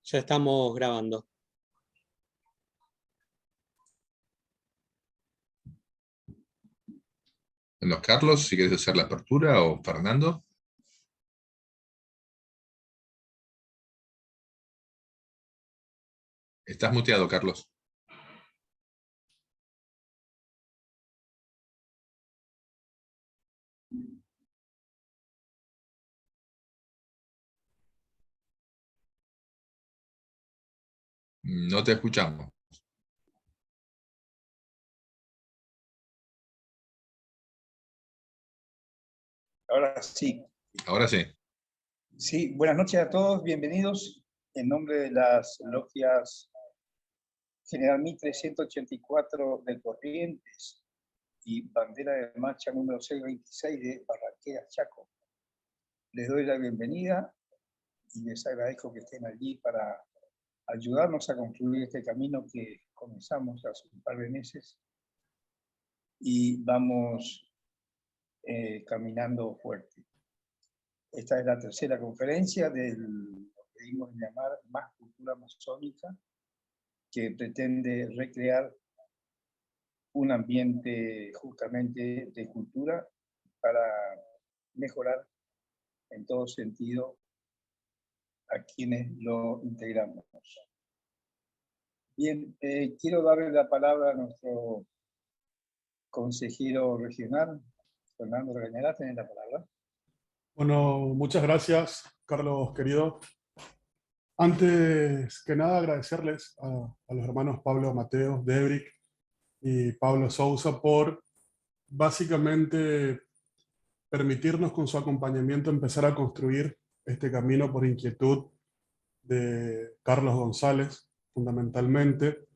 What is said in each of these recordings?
Ya estamos grabando. Bueno, Carlos, si quieres hacer la apertura, o Fernando. Estás muteado, Carlos. No te escuchamos. Ahora sí. Ahora sí. Sí, buenas noches a todos, bienvenidos. En nombre de las logias General Mitre 184 de Corrientes y bandera de marcha número 626 de Barranqueras, Chaco, les doy la bienvenida y les agradezco que estén allí para ayudarnos a concluir este camino que comenzamos hace un par de meses y vamos caminando fuerte. Esta es la tercera conferencia del lo que dimos en llamar Más Cultura Masónica, que pretende recrear un ambiente justamente de cultura para mejorar en todo sentido a quienes lo integramos. Bien, quiero darle la palabra a nuestro consejero regional, Fernando Regañarás, tiene la palabra. Bueno, muchas gracias, Carlos, querido. Antes que nada, agradecerles a los hermanos Pablo Mateo, Debrick y Pablo Sousa por básicamente permitirnos con su acompañamiento empezar a construir este camino por inquietud de Carlos González, fundamentalmente,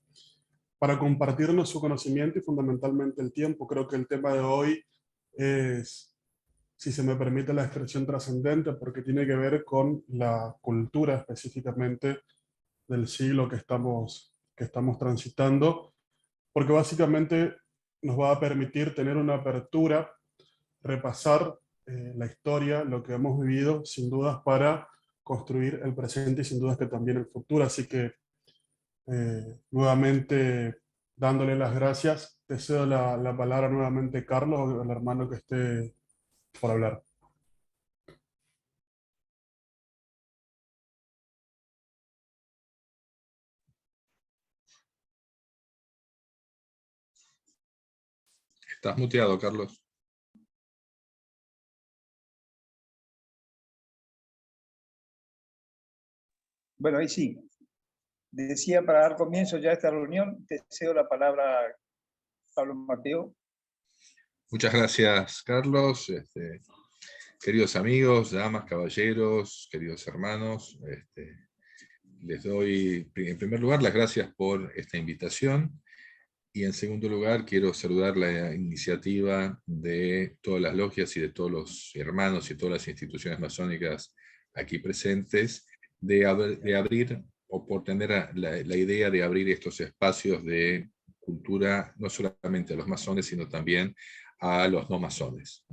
para compartirnos su conocimiento y fundamentalmente el tiempo. Creo que el tema de hoy es, si se me permite la expresión, trascendente, porque tiene que ver con la cultura específicamente del siglo que estamos transitando, porque básicamente nos va a permitir tener una apertura, repasar la historia, lo que hemos vivido, sin dudas, para construir el presente y sin dudas que también el futuro. Así que nuevamente dándole las gracias, te cedo la palabra nuevamente, Carlos, al hermano que esté por hablar. Estás muteado, Carlos. Bueno, ahí sí. Decía, para dar comienzo ya a esta reunión, te cedo la palabra a Pablo Mateo. Muchas gracias, Carlos. Queridos amigos, damas, caballeros, queridos hermanos, les doy en primer lugar las gracias por esta invitación y en segundo lugar quiero saludar la iniciativa de todas las logias y de todos los hermanos y todas las instituciones masónicas aquí presentes de abrir o por tener la idea de abrir estos espacios de cultura no solamente a los masones sino también a los no masones,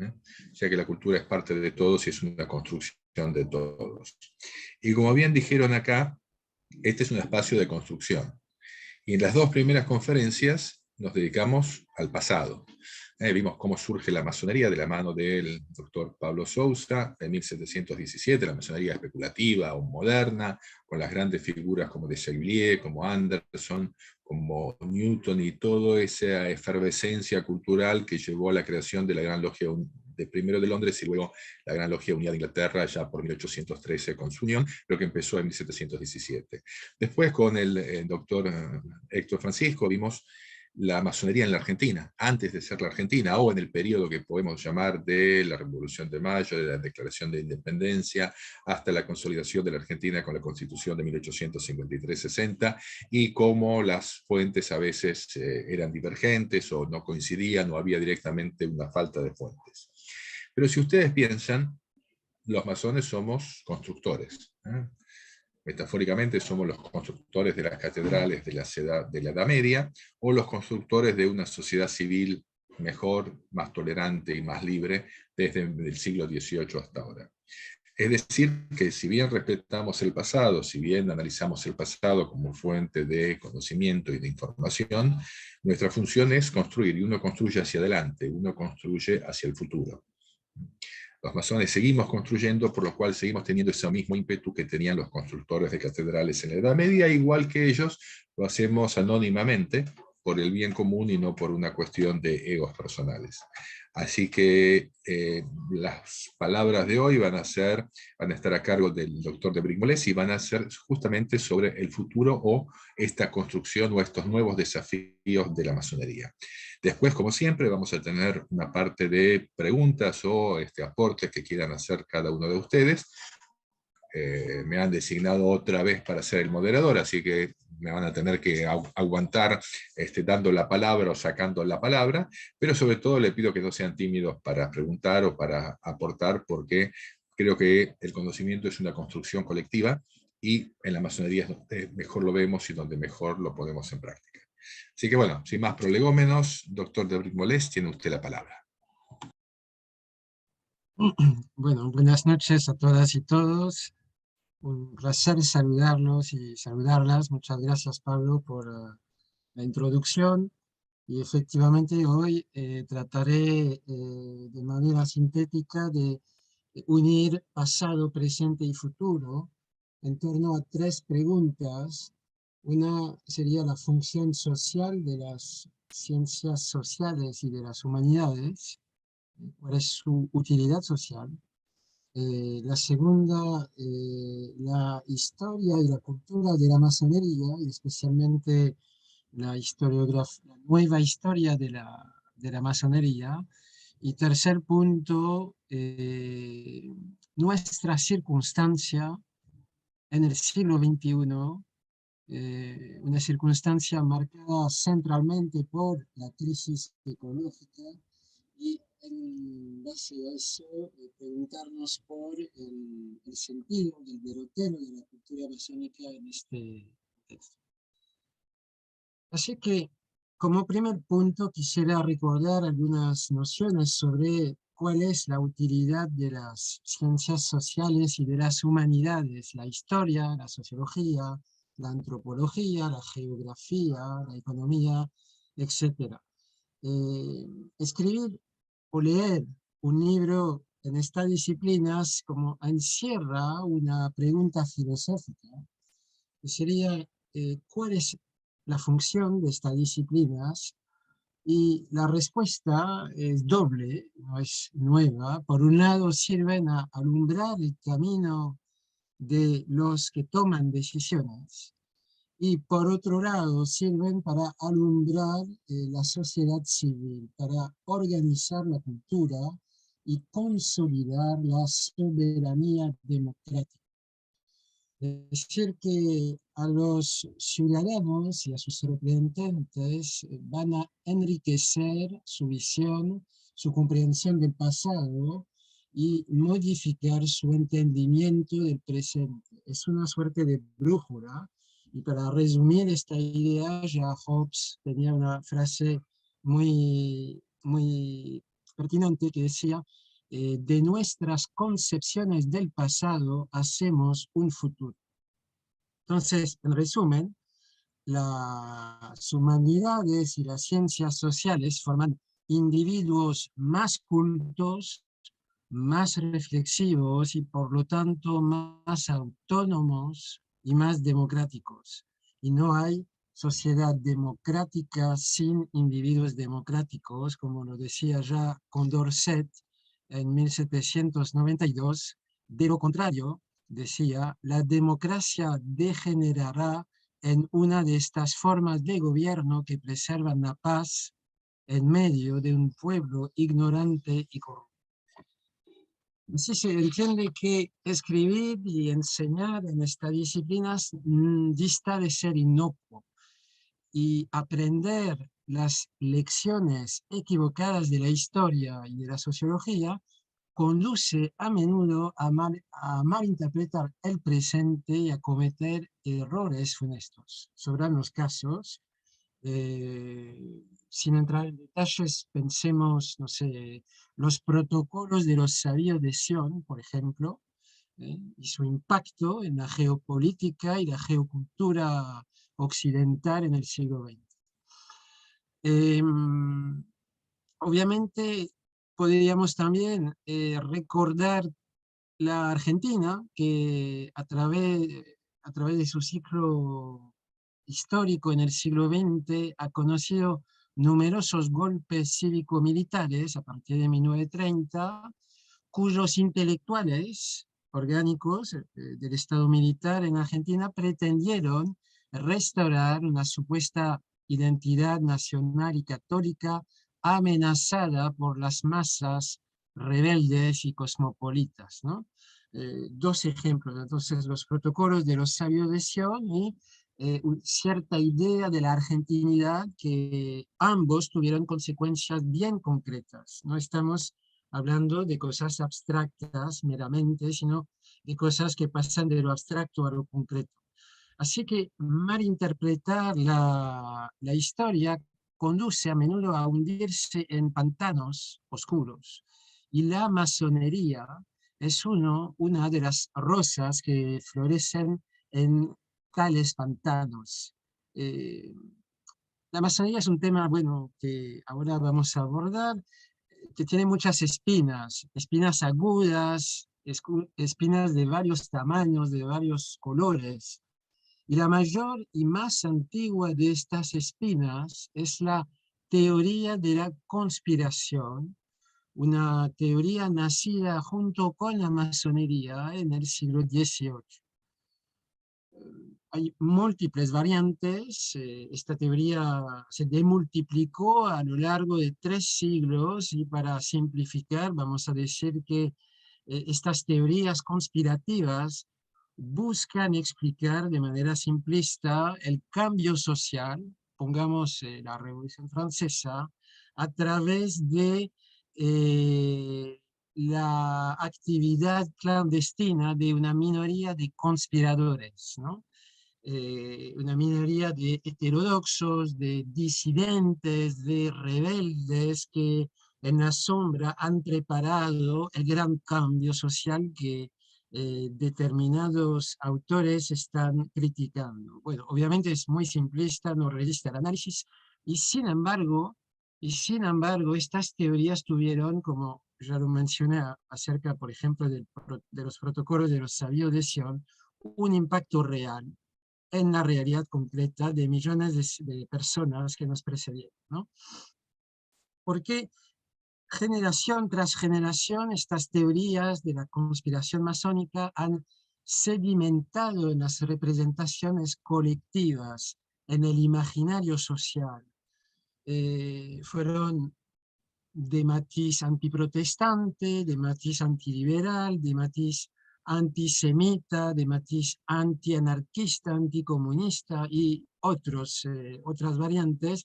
ya que la cultura es parte de todos y es una construcción de todos. Y como bien dijeron acá, este es un espacio de construcción. Y en las dos primeras conferencias nos dedicamos al pasado. Vimos cómo surge la masonería de la mano del doctor Pablo Sousa en 1717, la masonería especulativa o moderna, con las grandes figuras como de Chevalier, como Anderson, como Newton y toda esa efervescencia cultural que llevó a la creación de la Gran Logia de primero de Londres y luego la Gran Logia Unida de Inglaterra ya por 1813 con su unión, pero que empezó en 1717. Después con el doctor Héctor Francisco vimos la masonería en la Argentina, antes de ser la Argentina, o en el periodo que podemos llamar de la Revolución de Mayo, de la Declaración de Independencia, hasta la consolidación de la Argentina con la Constitución de 1853-60, y cómo las fuentes a veces eran divergentes o no coincidían, o había directamente una falta de fuentes. Pero si ustedes piensan, los masones somos constructores. Metafóricamente somos los constructores de las catedrales de la Edad Media, o los constructores de una sociedad civil mejor, más tolerante y más libre desde el siglo XVIII hasta ahora. Es decir, que si bien respetamos el pasado, si bien analizamos el pasado como fuente de conocimiento y de información, nuestra función es construir, y uno construye hacia adelante, uno construye hacia el futuro. Los masones seguimos construyendo, por lo cual seguimos teniendo ese mismo ímpetu que tenían los constructores de catedrales en la Edad Media, igual que ellos, lo hacemos anónimamente, por el bien común y no por una cuestión de egos personales. Así que las palabras de hoy van a estar a cargo del doctor de Brigmolés y van a ser justamente sobre el futuro o esta construcción o estos nuevos desafíos de la masonería. Después, como siempre, vamos a tener una parte de preguntas o aportes que quieran hacer cada uno de ustedes. Me han designado otra vez para ser el moderador, así que me van a tener que aguantar dando la palabra o sacando la palabra, pero sobre todo le pido que no sean tímidos para preguntar o para aportar, porque creo que el conocimiento es una construcción colectiva y en la masonería es donde mejor lo vemos y donde mejor lo ponemos en práctica. Así que bueno, sin más prolegómenos, doctor de Brigmolés, tiene usted la palabra. Bueno, buenas noches a todas y todos. Un placer saludarlos y saludarlas. Muchas gracias, Pablo, por la introducción. Y efectivamente hoy trataré de manera sintética de unir pasado, presente y futuro en torno a tres preguntas. Una sería la función social de las ciencias sociales y de las humanidades, cuál es su utilidad social. La segunda, la historia y la cultura de la masonería, y especialmente la nueva historia de la masonería. Y tercer punto, nuestra circunstancia en el siglo XXI, una circunstancia marcada centralmente por la crisis ecológica y en base a eso preguntarnos por el sentido del derrotero de la cultura masónica en este contexto. Así que, como primer punto, quisiera recordar algunas nociones sobre cuál es la utilidad de las ciencias sociales y de las humanidades, la historia, la sociología, la antropología, la geografía, la economía, etc. Escribir o leer un libro en estas disciplinas como encierra una pregunta filosófica, que sería ¿cuál es la función de estas disciplinas? Y la respuesta es doble, no es nueva. Por un lado, sirven a alumbrar el camino de los que toman decisiones, y por otro lado sirven para alumbrar la sociedad civil, para organizar la cultura y consolidar la soberanía democrática. Es decir, que a los ciudadanos y a sus representantes van a enriquecer su visión, su comprensión del pasado y modificar su entendimiento del presente. Es una suerte de brújula. Y para resumir esta idea, ya Hobbes tenía una frase muy pertinente que decía: de nuestras concepciones del pasado hacemos un futuro. Entonces, en resumen, las humanidades y las ciencias sociales forman individuos más cultos, más reflexivos y por lo tanto más autónomos y más democráticos. Y no hay sociedad democrática sin individuos democráticos, como lo decía ya Condorcet en 1792. De lo contrario, decía, la democracia degenerará en una de estas formas de gobierno que preservan la paz en medio de un pueblo ignorante y corrupto. Así se entiende que escribir y enseñar en estas disciplinas dista de ser inocuo, y aprender las lecciones equivocadas de la historia y de la sociología conduce a menudo a malinterpretar el presente y a cometer errores funestos. Sobran los casos. Sin entrar en detalles, pensemos, no sé, los protocolos de los sabios de Sion, por ejemplo, y su impacto en la geopolítica y la geocultura occidental en el siglo XX. Obviamente podríamos también recordar la Argentina, que a través de su ciclo histórico en el siglo XX ha conocido numerosos golpes cívico-militares a partir de 1930, cuyos intelectuales orgánicos del Estado militar en Argentina pretendieron restaurar una supuesta identidad nacional y católica amenazada por las masas rebeldes y cosmopolitas, ¿no? Dos ejemplos, entonces, los protocolos de los sabios de Sion y cierta idea de la argentinidad, que ambos tuvieron consecuencias bien concretas. No estamos hablando de cosas abstractas meramente, sino de cosas que pasan de lo abstracto a lo concreto. Así que malinterpretar la historia conduce a menudo a hundirse en pantanos oscuros. Y la masonería es una de las rosas que florecen en tales pantanos. La masonería es un tema, bueno, que ahora vamos a abordar, que tiene muchas espinas, espinas agudas, espinas de varios tamaños, de varios colores. Y la mayor y más antigua de estas espinas es la teoría de la conspiración, una teoría nacida junto con la masonería en el siglo XVIII. Hay múltiples variantes, esta teoría se demultiplicó a lo largo de 3 siglos y, para simplificar, vamos a decir que estas teorías conspirativas buscan explicar de manera simplista el cambio social, pongamos la Revolución Francesa, a través de la actividad clandestina de una minoría de conspiradores, ¿no? Una minoría de heterodoxos, de disidentes, de rebeldes que en la sombra han preparado el gran cambio social que determinados autores están criticando. Bueno, obviamente es muy simplista, no resiste al análisis, y sin embargo, estas teorías tuvieron, como ya lo mencioné acerca, por ejemplo, de los protocolos de los sabios de Sion, un impacto real en la realidad concreta de millones de personas que nos precedieron, ¿no? Porque generación tras generación estas teorías de la conspiración masónica han sedimentado en las representaciones colectivas, en el imaginario social. Fueron de matiz antiprotestante, de matiz antiliberal, de matiz antisemita, de matiz antianarquista, anticomunista y otras variantes,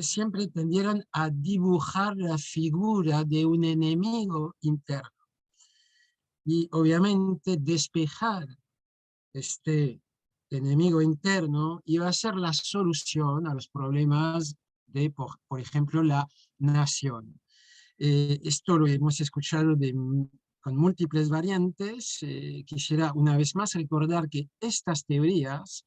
siempre tendieron a dibujar la figura de un enemigo interno. Y obviamente despejar este enemigo interno iba a ser la solución a los problemas de, por ejemplo, la nación. Esto lo hemos escuchado con múltiples variantes. Quisiera una vez más recordar que estas teorías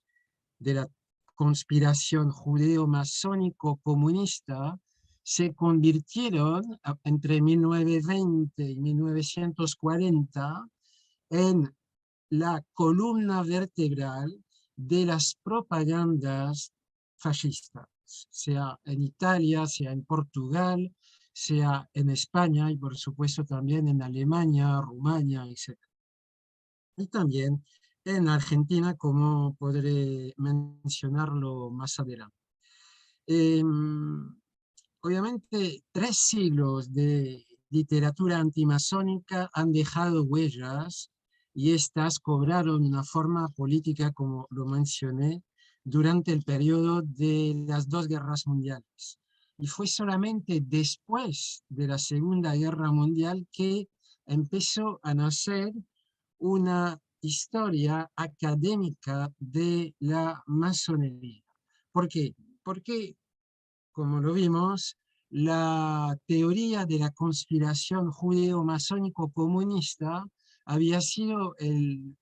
de la conspiración judeo-masónico-comunista se convirtieron entre 1920 y 1940 en la columna vertebral de las propagandas fascistas, sea en Italia, sea en Portugal, sea en España y por supuesto también en Alemania, Rumania, etc. Y también en Argentina, como podré mencionarlo más adelante. Obviamente, 3 siglos de literatura antimasónica han dejado huellas y estas cobraron una forma política, como lo mencioné, durante el periodo de las 2 guerras mundiales. Y fue solamente después de la Segunda Guerra Mundial que empezó a nacer una historia académica de la masonería. ¿Por qué? Porque, como lo vimos, la teoría de la conspiración judeo-masónico-comunista había sido el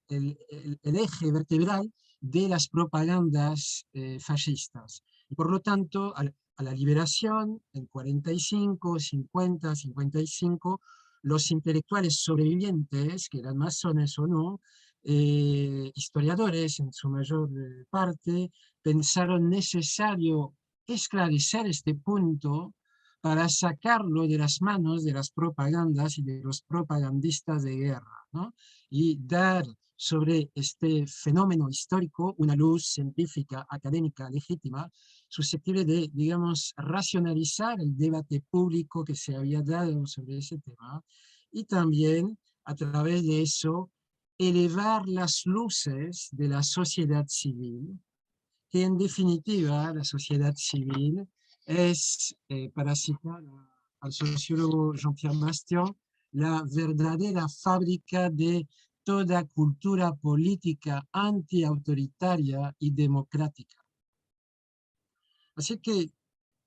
eje vertebral de las propagandas fascistas. Y por lo tanto, a la liberación, en 45, 50, 55, los intelectuales sobrevivientes, que eran masones o no, historiadores en su mayor parte, pensaron necesario esclarecer este punto para sacarlo de las manos de las propagandas y de los propagandistas de guerra, ¿no? Y dar sobre este fenómeno histórico una luz científica, académica, legítima, susceptible de, digamos, racionalizar el debate público que se había dado sobre ese tema y también, a través de eso, elevar las luces de la sociedad civil, que en definitiva la sociedad civil es, para citar al sociólogo Jean-Pierre Bastian, la verdadera fábrica de toda cultura política antiautoritaria y democrática. Así que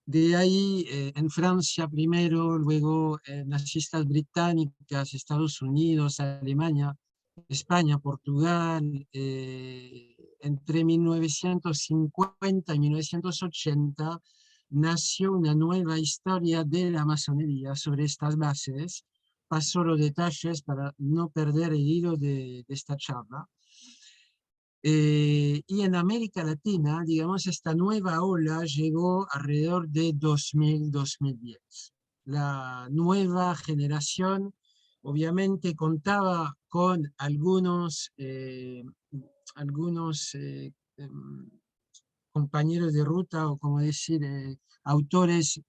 de ahí, en Francia primero, luego nazistas británicas, Estados Unidos, Alemania, España, Portugal, entre 1950 y 1980 nació una nueva historia de la masonería sobre estas bases. Paso los detalles para no perder el hilo de esta charla. Y en América Latina, digamos, esta nueva ola llegó alrededor de 2000-2010. La nueva generación obviamente contaba con algunos compañeros de ruta, o como decir, autores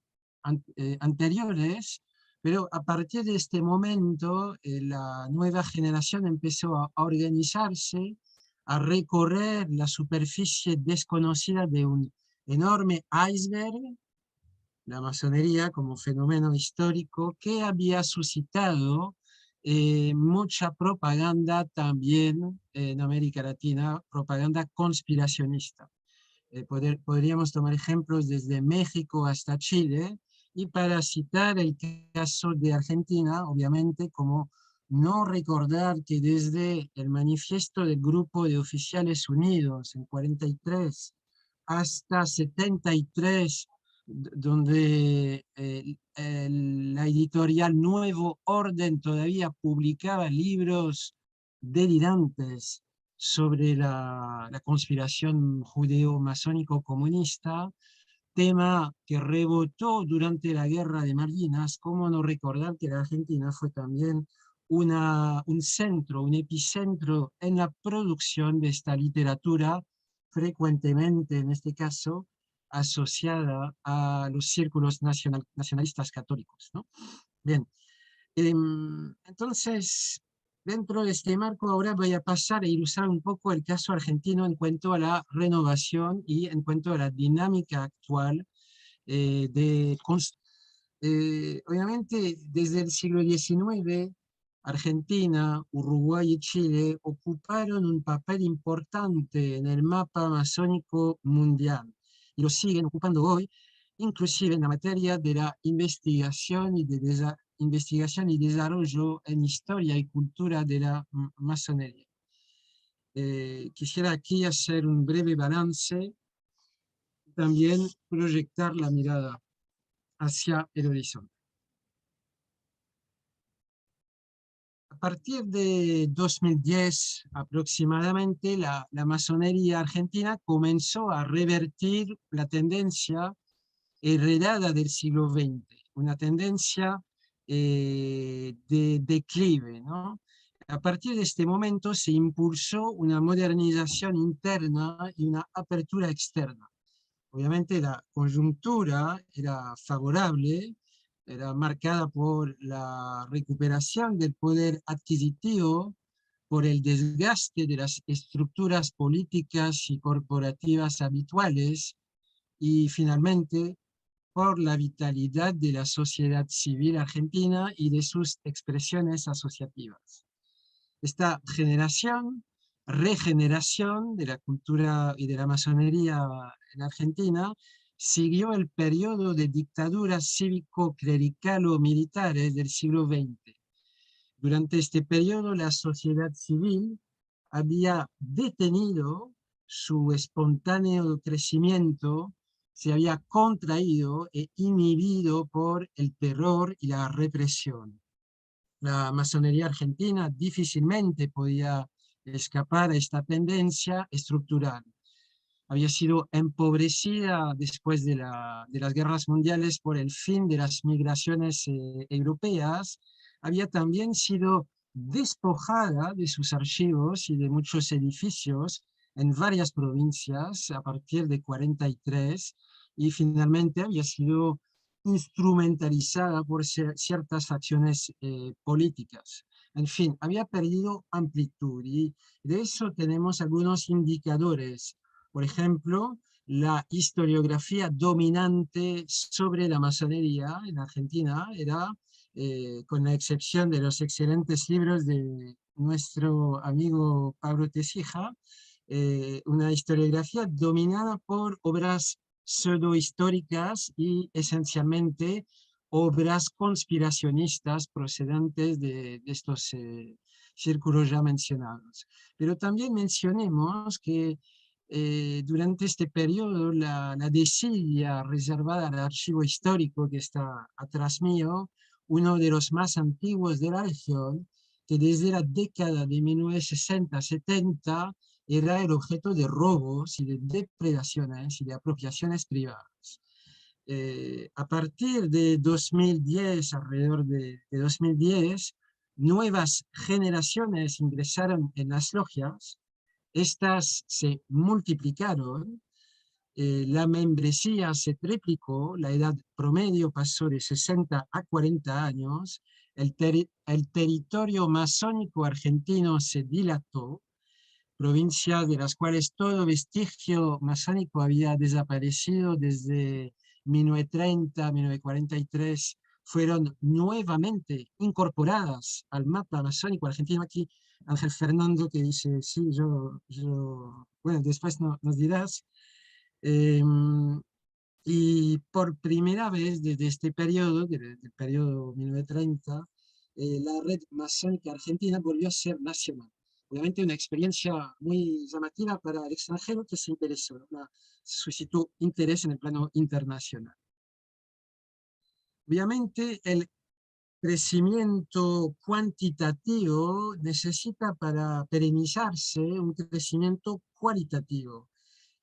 anteriores, pero a partir de este momento la nueva generación empezó a organizarse, a recorrer la superficie desconocida de un enorme iceberg, la masonería como fenómeno histórico que había suscitado mucha propaganda también en América Latina, propaganda conspiracionista. Podríamos tomar ejemplos desde México hasta Chile, y para citar el caso de Argentina, obviamente, como no recordar que desde el manifiesto del Grupo de Oficiales Unidos en 43 hasta 73, donde la editorial Nuevo Orden todavía publicaba libros delirantes sobre la conspiración judeo-masónico-comunista, tema que rebotó durante la Guerra de Malvinas. ¿Cómo no recordar que la Argentina fue también un centro, un epicentro en la producción de esta literatura, frecuentemente, en este caso, asociada a los círculos nacionalistas católicos, ¿no? Bien, entonces, dentro de este marco ahora voy a pasar a ilustrar un poco el caso argentino en cuanto a la renovación y en cuanto a la dinámica actual obviamente desde el siglo XIX, Argentina, Uruguay y Chile ocuparon un papel importante en el mapa masónico mundial y lo siguen ocupando hoy, inclusive en la materia de la investigación y desarrollo en historia y cultura de la masonería. Quisiera aquí hacer un breve balance, también proyectar la mirada hacia el horizonte. A partir de 2010 aproximadamente, la masonería argentina comenzó a revertir la tendencia heredada del siglo XX, una tendencia de declive, ¿no? A partir de este momento se impulsó una modernización interna y una apertura externa. Obviamente la coyuntura era favorable, era marcada por la recuperación del poder adquisitivo, por el desgaste de las estructuras políticas y corporativas habituales, y finalmente por la vitalidad de la sociedad civil argentina y de sus expresiones asociativas. Esta regeneración de la cultura y de la masonería en Argentina siguió el periodo de dictaduras cívico-clericalo-militares del siglo XX. Durante este periodo, la sociedad civil había detenido su espontáneo crecimiento, se había contraído e inhibido por el terror y la represión. La masonería argentina difícilmente podía escapar a esta tendencia estructural. Había sido empobrecida después de las guerras mundiales por el fin de las migraciones europeas, había también sido despojada de sus archivos y de muchos edificios en varias provincias a partir de 43 y finalmente había sido instrumentalizada por ciertas facciones políticas. En fin, había perdido amplitud y de eso tenemos algunos indicadores. Por ejemplo, la historiografía dominante sobre la masonería en Argentina era, con la excepción de los excelentes libros de nuestro amigo Pablo Tesija, una historiografía dominada por obras pseudohistóricas y esencialmente obras conspiracionistas procedentes de estos círculos ya mencionados. Pero también mencionemos que durante este periodo la desidia reservada al archivo histórico que está atrás mío, uno de los más antiguos de la región, que desde la década de 1960-70 era el objeto de robos y de depredaciones y de apropiaciones privadas. A partir de 2010, alrededor de 2010, nuevas generaciones ingresaron en las logias, estas se multiplicaron, la membresía se triplicó, la edad promedio pasó de 60 a 40 años, el territorio masónico argentino se dilató, provincias de las cuales todo vestigio masónico había desaparecido desde 1930, 1943, fueron nuevamente incorporadas al mapa masónico argentino. Aquí Ángel Fernando que dice, sí, bueno, después nos dirás. Y por primera vez desde este periodo, desde el periodo 1930, la red masónica argentina volvió a ser nacional. Obviamente una experiencia muy llamativa para el extranjero que se interesó, ¿no? Suscitó interés en el plano internacional. Obviamente el crecimiento cuantitativo necesita para perenizarse un crecimiento cualitativo.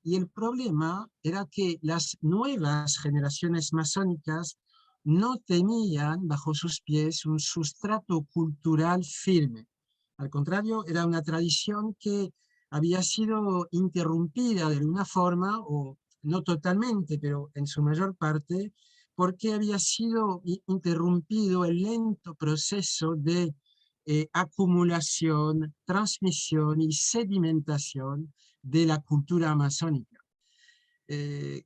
Y el problema era que las nuevas generaciones masónicas no tenían bajo sus pies un sustrato cultural firme. Al contrario, era una tradición que había sido interrumpida de alguna forma, o no totalmente, pero en su mayor parte, porque había sido interrumpido el lento proceso de acumulación, transmisión y sedimentación de la cultura amazónica,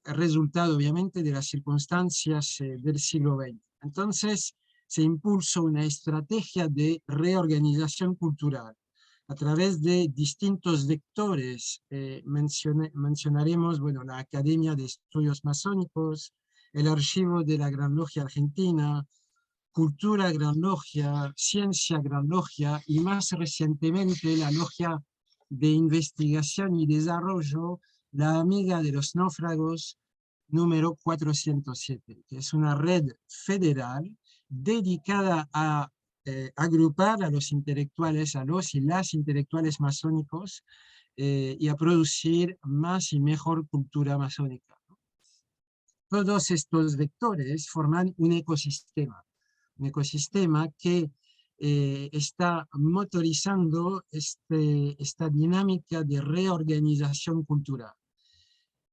resultado obviamente de las circunstancias del siglo XX. Entonces se impulsó una estrategia de reorganización cultural a través de distintos vectores. Mencionaremos, bueno, la Academia de Estudios Masónicos, el Archivo de la Gran Logia Argentina, Cultura Gran Logia, Ciencia Gran Logia y más recientemente la Logia de Investigación y Desarrollo, la Amiga de los Náufragos, número 407, que es una red federal dedicada a agrupar a los intelectuales, a los y las intelectuales masónicos y a producir más y mejor cultura masónica. Todos estos vectores forman un ecosistema que está motorizando esta dinámica de reorganización cultural.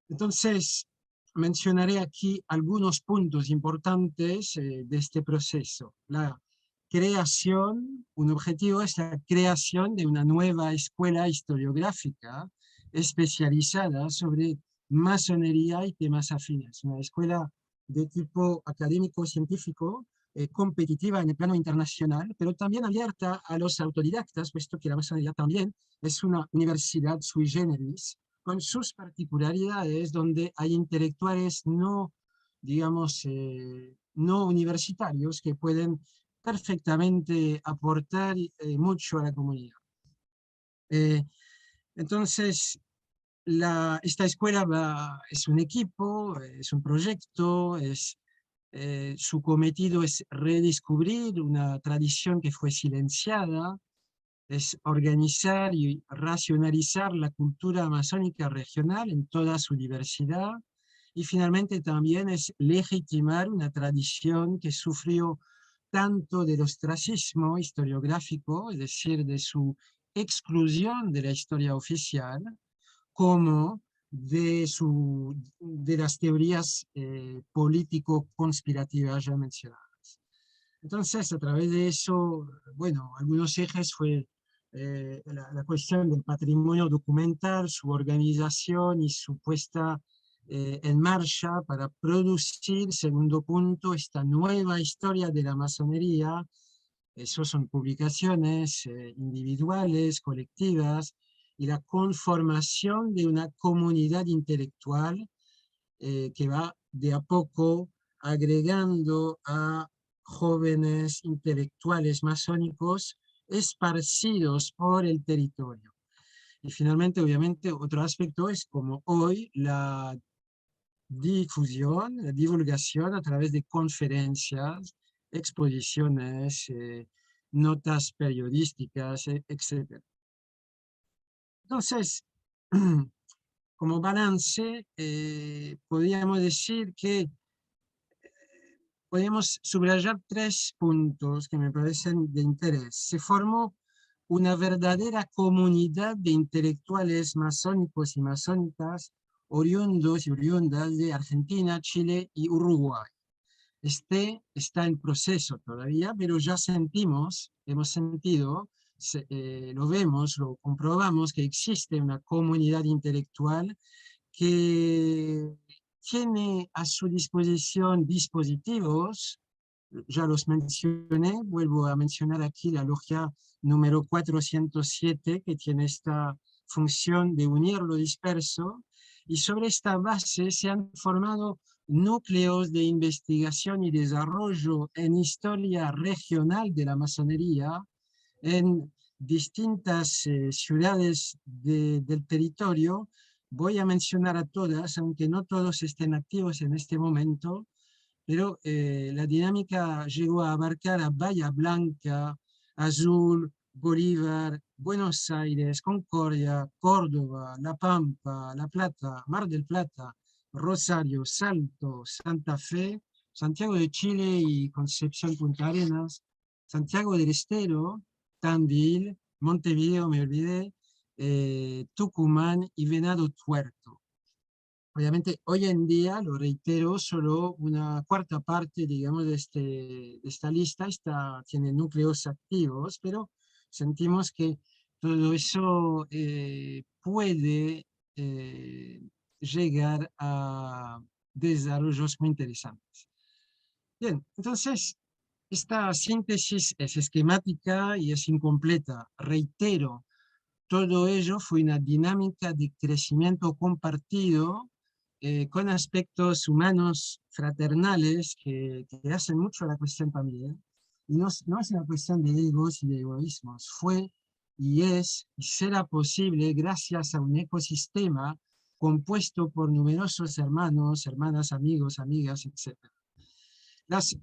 Entonces, mencionaré aquí algunos puntos importantes de este proceso. La creación, un objetivo es la creación de una nueva escuela historiográfica especializada sobre masonería y temas afines. Una escuela de tipo académico-científico, competitiva en el plano internacional, pero también abierta a los autodidactas, puesto que la masonería también es una universidad sui generis, con sus particularidades, donde hay intelectuales no, digamos, no universitarios que pueden perfectamente aportar mucho a la comunidad. Entonces, esta escuela es un equipo, es un proyecto, su cometido es redescubrir una tradición que fue silenciada, es organizar y racionalizar la cultura amazónica regional en toda su diversidad, y finalmente también es legitimar una tradición que sufrió tanto del ostracismo historiográfico, es decir, de su exclusión de la historia oficial, como de las teorías político-conspirativas ya mencionadas. Entonces, a través de eso, bueno, algunos ejes fue la cuestión del patrimonio documental, su organización y su puesta en marcha para producir, segundo punto, esta nueva historia de la masonería. Eso son publicaciones individuales, colectivas, y la conformación de una comunidad intelectual que va de a poco agregando a jóvenes intelectuales masónicos esparcidos por el territorio. Y finalmente, obviamente, otro aspecto es como hoy la difusión, la divulgación a través de conferencias, exposiciones, notas periodísticas, etc. Entonces, como balance, podríamos decir que podemos subrayar 3 puntos que me parecen de interés. Se formó una verdadera comunidad de intelectuales masónicos y masónicas oriundos y oriundas de Argentina, Chile y Uruguay. Este está en proceso todavía, pero ya hemos sentido, lo vemos, lo comprobamos, que existe una comunidad intelectual que tiene a su disposición dispositivos, ya los mencioné, vuelvo a mencionar aquí la logia número 407, que tiene esta función de unir lo disperso, y sobre esta base se han formado núcleos de investigación y desarrollo en historia regional de la masonería en distintas ciudades del territorio. Voy a mencionar a todas, aunque no todos estén activos en este momento, pero la dinámica llegó a abarcar a Bahía Blanca, Azul, Bolívar, Buenos Aires, Concordia, Córdoba, La Pampa, La Plata, Mar del Plata, Rosario, Salto, Santa Fe, Santiago de Chile y Concepción Punta Arenas, Santiago del Estero, Tandil, Montevideo, me olvidé, Tucumán y Venado Tuerto. Obviamente, hoy en día, lo reitero, solo una cuarta parte, digamos, de esta lista tiene núcleos activos, pero sentimos que todo eso puede llegar a desarrollos muy interesantes. Bien, entonces, esta síntesis es esquemática y es incompleta. Reitero, todo ello fue una dinámica de crecimiento compartido con aspectos humanos fraternales que hacen mucho a la cuestión también. Y no es una cuestión de egos y de egoísmos. Fue y es y será posible gracias a un ecosistema compuesto por numerosos hermanos, hermanas, amigos, amigas, etc. Las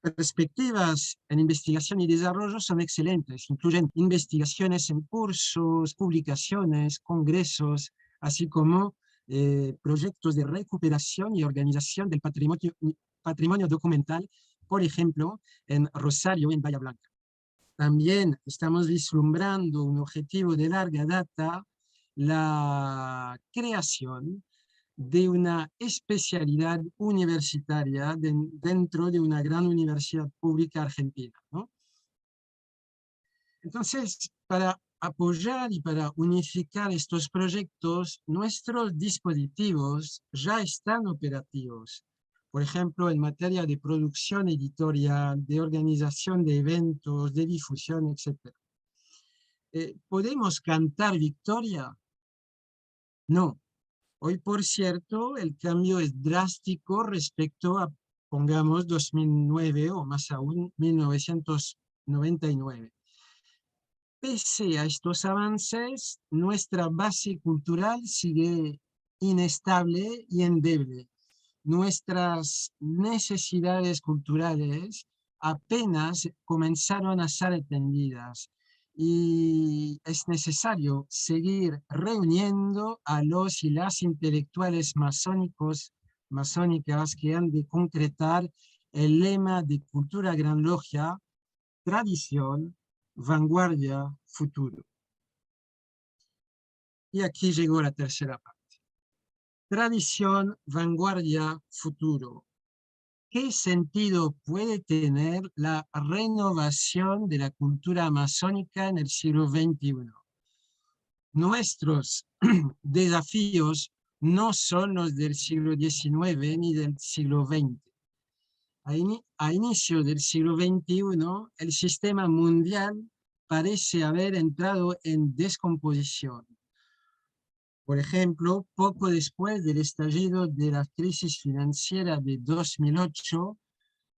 perspectivas en investigación y desarrollo son excelentes, incluyen investigaciones en cursos, publicaciones, congresos, así como proyectos de recuperación y organización del patrimonio documental, por ejemplo, en Rosario, en Bahía Blanca. También estamos vislumbrando un objetivo de larga data, la creación de una especialidad universitaria dentro de una gran universidad pública argentina, ¿no? Entonces, para apoyar y para unificar estos proyectos, nuestros dispositivos ya están operativos. Por ejemplo, en materia de producción editorial, de organización de eventos, de difusión, etc. ¿Podemos cantar victoria? No. Hoy, por cierto, el cambio es drástico respecto a, pongamos 2009 o más aún 1999. Pese a estos avances, nuestra base cultural sigue inestable y endeble. Nuestras necesidades culturales apenas comenzaron a ser atendidas y es necesario seguir reuniendo a los y las intelectuales masónicas que han de concretar el lema de Cultura Gran Logia: tradición, vanguardia, futuro. Y aquí llegó la tercera parte. Tradición, vanguardia, futuro. ¿Qué sentido puede tener la renovación de la cultura masónica en el siglo XXI? Nuestros desafíos no son los del siglo XIX ni del siglo XX. A inicio del siglo XXI, el sistema mundial parece haber entrado en descomposición. Por ejemplo, poco después del estallido de la crisis financiera de 2008,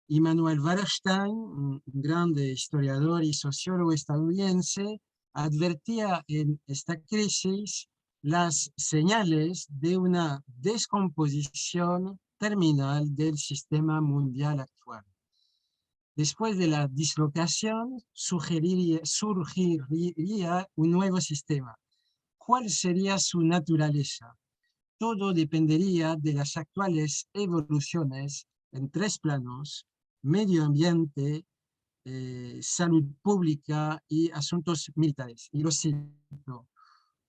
Immanuel Wallerstein, un grande historiador y sociólogo estadounidense, advertía en esta crisis las señales de una descomposición terminal del sistema mundial actual. Después de la dislocación, surgiría un nuevo sistema. ¿Cuál sería su naturaleza? Todo dependería de las actuales evoluciones en tres planos: medio ambiente, salud pública y asuntos militares. Y lo cito: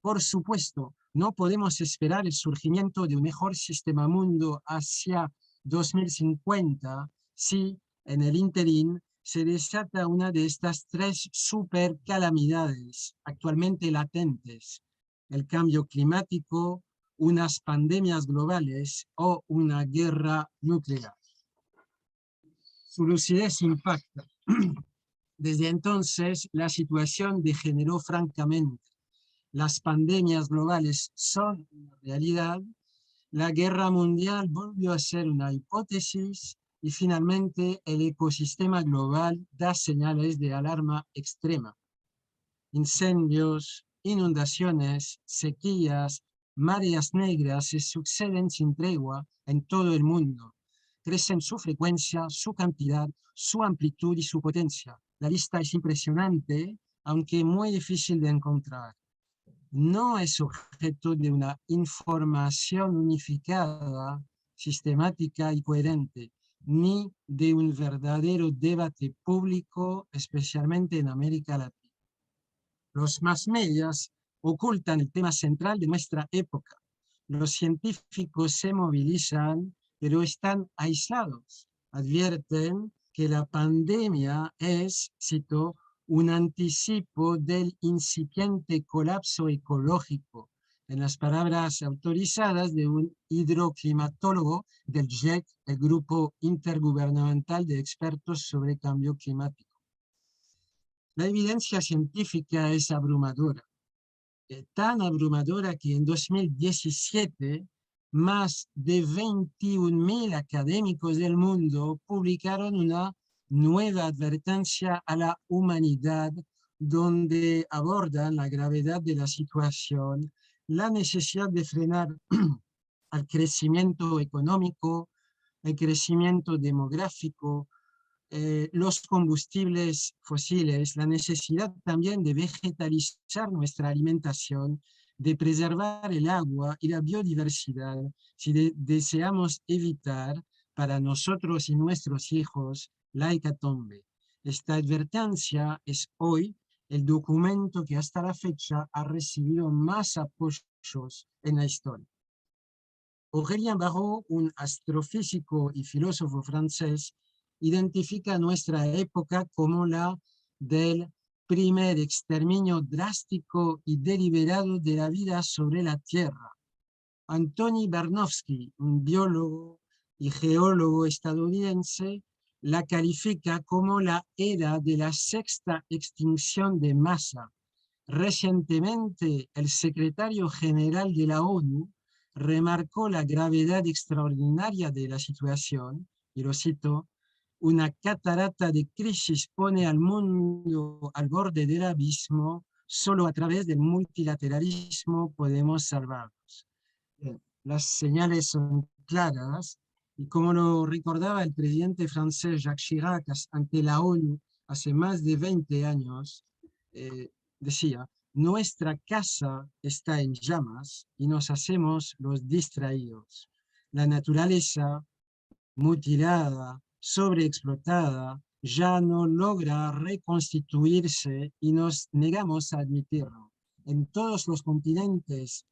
por supuesto, no podemos esperar el surgimiento de un mejor sistema mundo hacia 2050 si en el interín se desata una de estas tres supercalamidades actualmente latentes: el cambio climático, unas pandemias globales o una guerra nuclear. Su lucidez impacta. Desde entonces, la situación degeneró francamente. Las pandemias globales son una realidad, la guerra mundial volvió a ser una hipótesis y finalmente el ecosistema global da señales de alarma extrema. Incendios, inundaciones, sequías, mareas negras se suceden sin tregua en todo el mundo. Crecen su frecuencia, su cantidad, su amplitud y su potencia. La lista es impresionante, aunque muy difícil de encontrar. No es objeto de una información unificada, sistemática y coherente, ni de un verdadero debate público, especialmente en América Latina. Los mass medias ocultan el tema central de nuestra época. Los científicos se movilizan, pero están aislados. Advierten que la pandemia es, cito, un anticipo del incipiente colapso ecológico, en las palabras autorizadas de un hidroclimatólogo del GIEC, el Grupo Intergubernamental de Expertos sobre Cambio Climático. La evidencia científica es abrumadora, tan abrumadora que en 2017 más de 21.000 académicos del mundo publicaron una nueva advertencia a la humanidad donde abordan la gravedad de la situación, la necesidad de frenar al crecimiento económico, el crecimiento demográfico, los combustibles fósiles, la necesidad también de vegetalizar nuestra alimentación, de preservar el agua y la biodiversidad, si deseamos evitar para nosotros y nuestros hijos la hecatombe. Esta advertencia es hoy el documento que hasta la fecha ha recibido más apoyos en la historia. Aurélien Barraud, un astrofísico y filósofo francés, identifica nuestra época como la del primer exterminio drástico y deliberado de la vida sobre la Tierra. Antoni Barnowski, un biólogo y geólogo estadounidense, la califica como la era de la sexta extinción de masa. Recientemente, el secretario general de la ONU remarcó la gravedad extraordinaria de la situación y lo cito, una catarata de crisis pone al mundo al borde del abismo, solo a través del multilateralismo podemos salvarnos. Las señales son claras, y como lo recordaba el presidente francés Jacques Chirac ante la ONU hace más de 20 años, decía, nuestra casa está en llamas y nos hacemos los distraídos. La naturaleza, mutilada, sobreexplotada, ya no logra reconstituirse y nos negamos a admitirlo. En todos los continentes,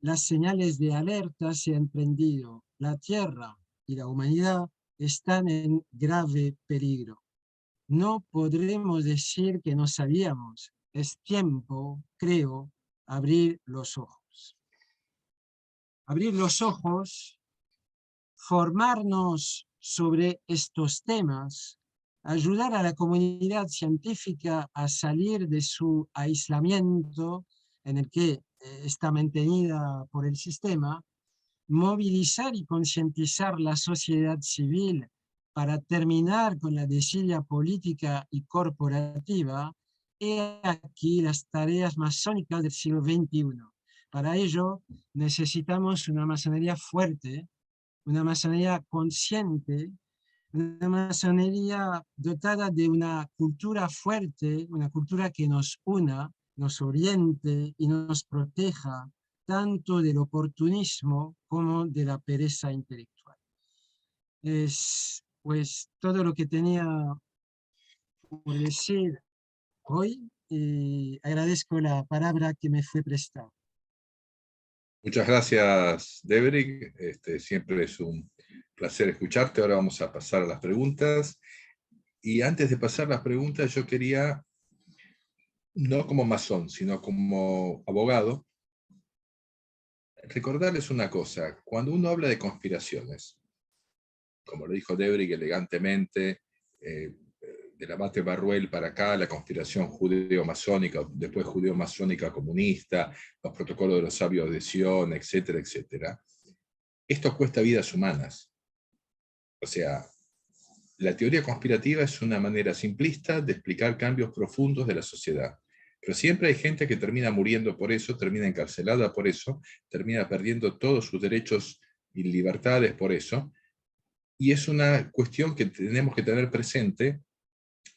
las señales de alerta se han prendido. La Tierra y la humanidad están en grave peligro. No podremos decir que no sabíamos. Es tiempo, creo, abrir los ojos. Abrir los ojos, formarnos sobre estos temas, ayudar a la comunidad científica a salir de su aislamiento en el que está mantenida por el sistema, movilizar y concientizar la sociedad civil para terminar con la desidia política y corporativa, he aquí las tareas masónicas del siglo XXI. Para ello necesitamos una masonería fuerte, una masonería consciente, una masonería dotada de una cultura fuerte, una cultura que nos una, nos oriente y nos proteja tanto del oportunismo como de la pereza intelectual. Es pues todo lo que tenía por decir hoy y agradezco la palabra que me fue prestada. Muchas gracias, Debrick. Siempre es un placer escucharte. Ahora vamos a pasar a las preguntas. Y antes de pasar las preguntas, yo quería, no como masón, sino como abogado, recordarles una cosa. Cuando uno habla de conspiraciones, como lo dijo Debrick elegantemente, del abate Barruel para acá, la conspiración judeo-masónica, después judeo-masónica comunista, los protocolos de los sabios de Sion, etcétera, etcétera. Esto cuesta vidas humanas. O sea, la teoría conspirativa es una manera simplista de explicar cambios profundos de la sociedad. Pero siempre hay gente que termina muriendo por eso, termina encarcelada por eso, termina perdiendo todos sus derechos y libertades por eso. Y es una cuestión que tenemos que tener presente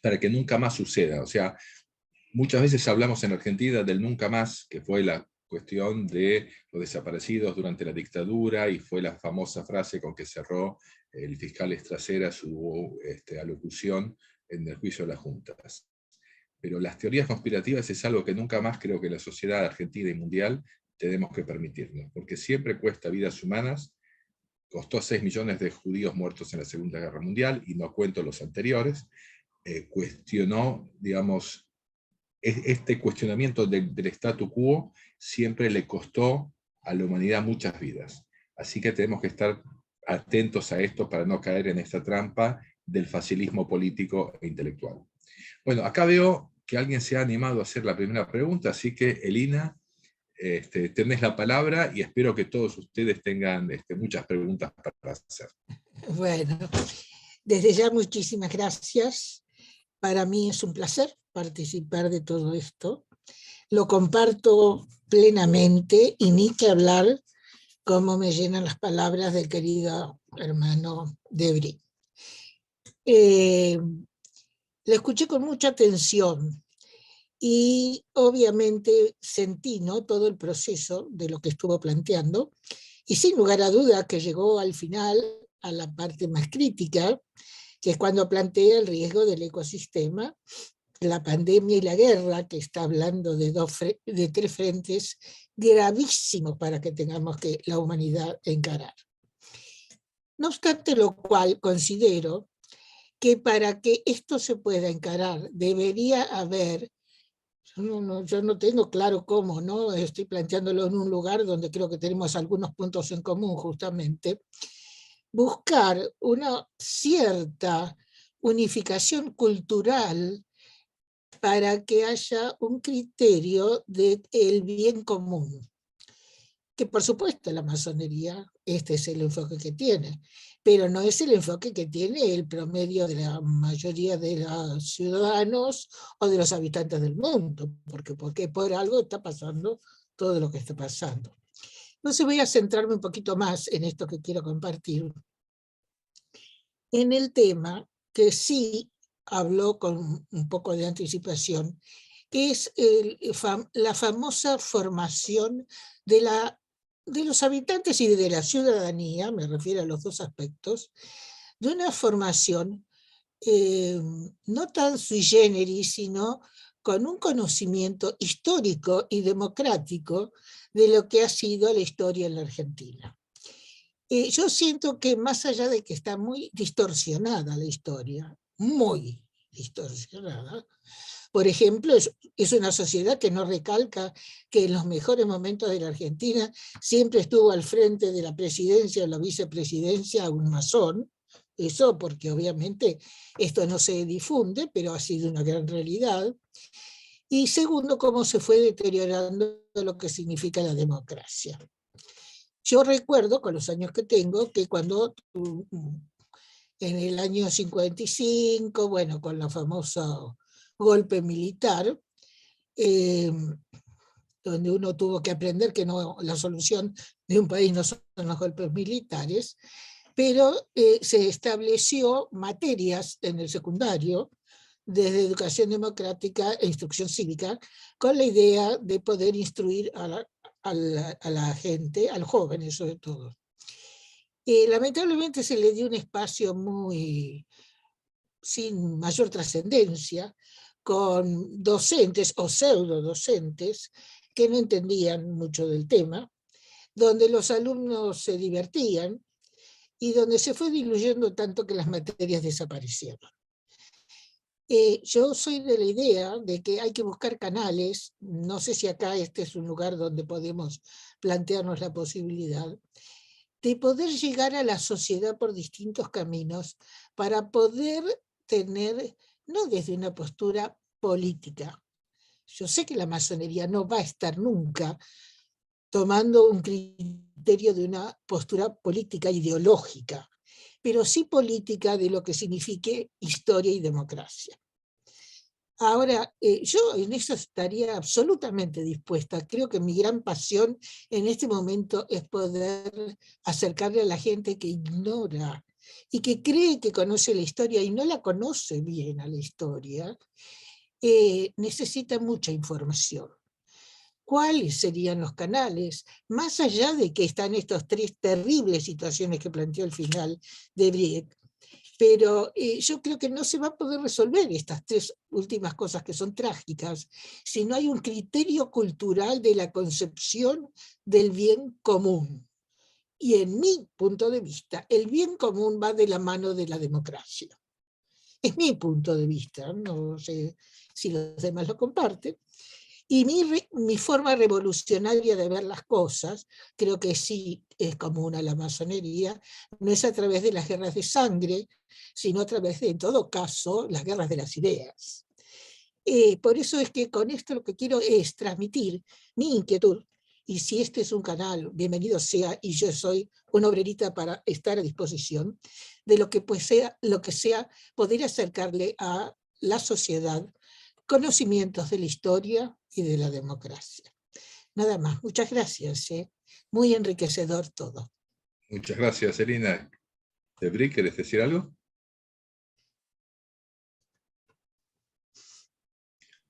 para que nunca más suceda. O sea, muchas veces hablamos en Argentina del nunca más, que fue la cuestión de los desaparecidos durante la dictadura, y fue la famosa frase con que cerró el fiscal Estracera su alocución en el juicio de las juntas. Pero las teorías conspirativas es algo que nunca más creo que la sociedad argentina y mundial tenemos que permitirnos, porque siempre cuesta vidas humanas. Costó 6 millones de judíos muertos en la Segunda Guerra Mundial, y no cuento los anteriores. Cuestionó, digamos, este cuestionamiento del statu quo siempre le costó a la humanidad muchas vidas. Así que tenemos que estar atentos a esto para no caer en esta trampa del facilismo político e intelectual. Bueno, acá veo que alguien se ha animado a hacer la primera pregunta, así que Elina, tenés la palabra y espero que todos ustedes tengan muchas preguntas para hacer. Bueno, desde ya muchísimas gracias. Para mí es un placer participar de todo esto. Lo comparto plenamente y ni que hablar cómo me llenan las palabras del querido hermano Debrick. Le escuché con mucha atención y obviamente sentí, ¿no?, todo el proceso de lo que estuvo planteando, y sin lugar a duda que llegó al final a la parte más crítica, que es cuando plantea el riesgo del ecosistema, la pandemia y la guerra, que está hablando de 3 frentes gravísimos para que tengamos que la humanidad encarar. No obstante lo cual, considero que para que esto se pueda encarar debería haber, yo no tengo claro cómo, ¿no? Estoy planteándolo en un lugar donde creo que tenemos algunos puntos en común justamente, buscar una cierta unificación cultural para que haya un criterio del bien común. que por supuesto la masonería, este es el enfoque que tiene, pero no es el enfoque que tiene el promedio de la mayoría de los ciudadanos o de los habitantes del mundo, porque por algo está pasando todo lo que está pasando. Entonces voy a centrarme un poquito más en esto que quiero compartir, en el tema que sí habló con un poco de anticipación, que es la famosa formación de los habitantes y de la ciudadanía, me refiero a los dos aspectos, de una formación no tan sui generis, sino con un conocimiento histórico y democrático de lo que ha sido la historia en la Argentina. Yo siento que más allá de que está muy distorsionada la historia, muy distorsionada, por ejemplo, es una sociedad que no recalca que en los mejores momentos de la Argentina siempre estuvo al frente de la presidencia o la vicepresidencia un masón. Eso porque obviamente esto no se difunde, pero ha sido una gran realidad. Y segundo, cómo se fue deteriorando lo que significa la democracia. Yo recuerdo, con los años que tengo, que cuando en el año 55, bueno, con la famosa golpe militar, donde uno tuvo que aprender que no, la solución de un país no son los golpes militares, pero se estableció materias en el secundario, desde educación democrática e instrucción cívica, con la idea de poder instruir a la gente, a los jóvenes sobre todo. Lamentablemente se le dio un espacio muy sin mayor trascendencia, con docentes o pseudo docentes que no entendían mucho del tema, donde los alumnos se divertían y donde se fue diluyendo tanto que las materias desaparecieron. Yo soy de la idea de que hay que buscar canales, no sé si acá este es un lugar donde podemos plantearnos la posibilidad, de poder llegar a la sociedad por distintos caminos para poder tener, no desde una postura política. Yo sé que la masonería no va a estar nunca tomando un criterio de una postura política ideológica, pero sí política de lo que signifique historia y democracia. Ahora, yo en eso estaría absolutamente dispuesta. Creo que mi gran pasión en este momento es poder acercarle a la gente que ignora y que cree que conoce la historia y no la conoce bien a la historia, necesita mucha información. ¿Cuáles serían los canales? Más allá de que están estas tres terribles situaciones que planteó al final de Briek, pero yo creo que no se va a poder resolver estas tres últimas cosas que son trágicas si no hay un criterio cultural de la concepción del bien común. Y en mi punto de vista, el bien común va de la mano de la democracia. Es mi punto de vista, no sé si los demás lo comparten. Y mi forma revolucionaria de ver las cosas, creo que sí es común a la masonería, no es a través de las guerras de sangre, sino a través de, en todo caso, las guerras de las ideas. Por eso es que con esto lo que quiero es transmitir mi inquietud, y si este es un canal, bienvenido sea, y yo soy una obrerita para estar a disposición, de lo que sea poder acercarle a la sociedad conocimientos de la historia y de la democracia. Nada más, muchas gracias. Muy enriquecedor todo. Muchas gracias, Elina. Debrick, ¿querés decir algo?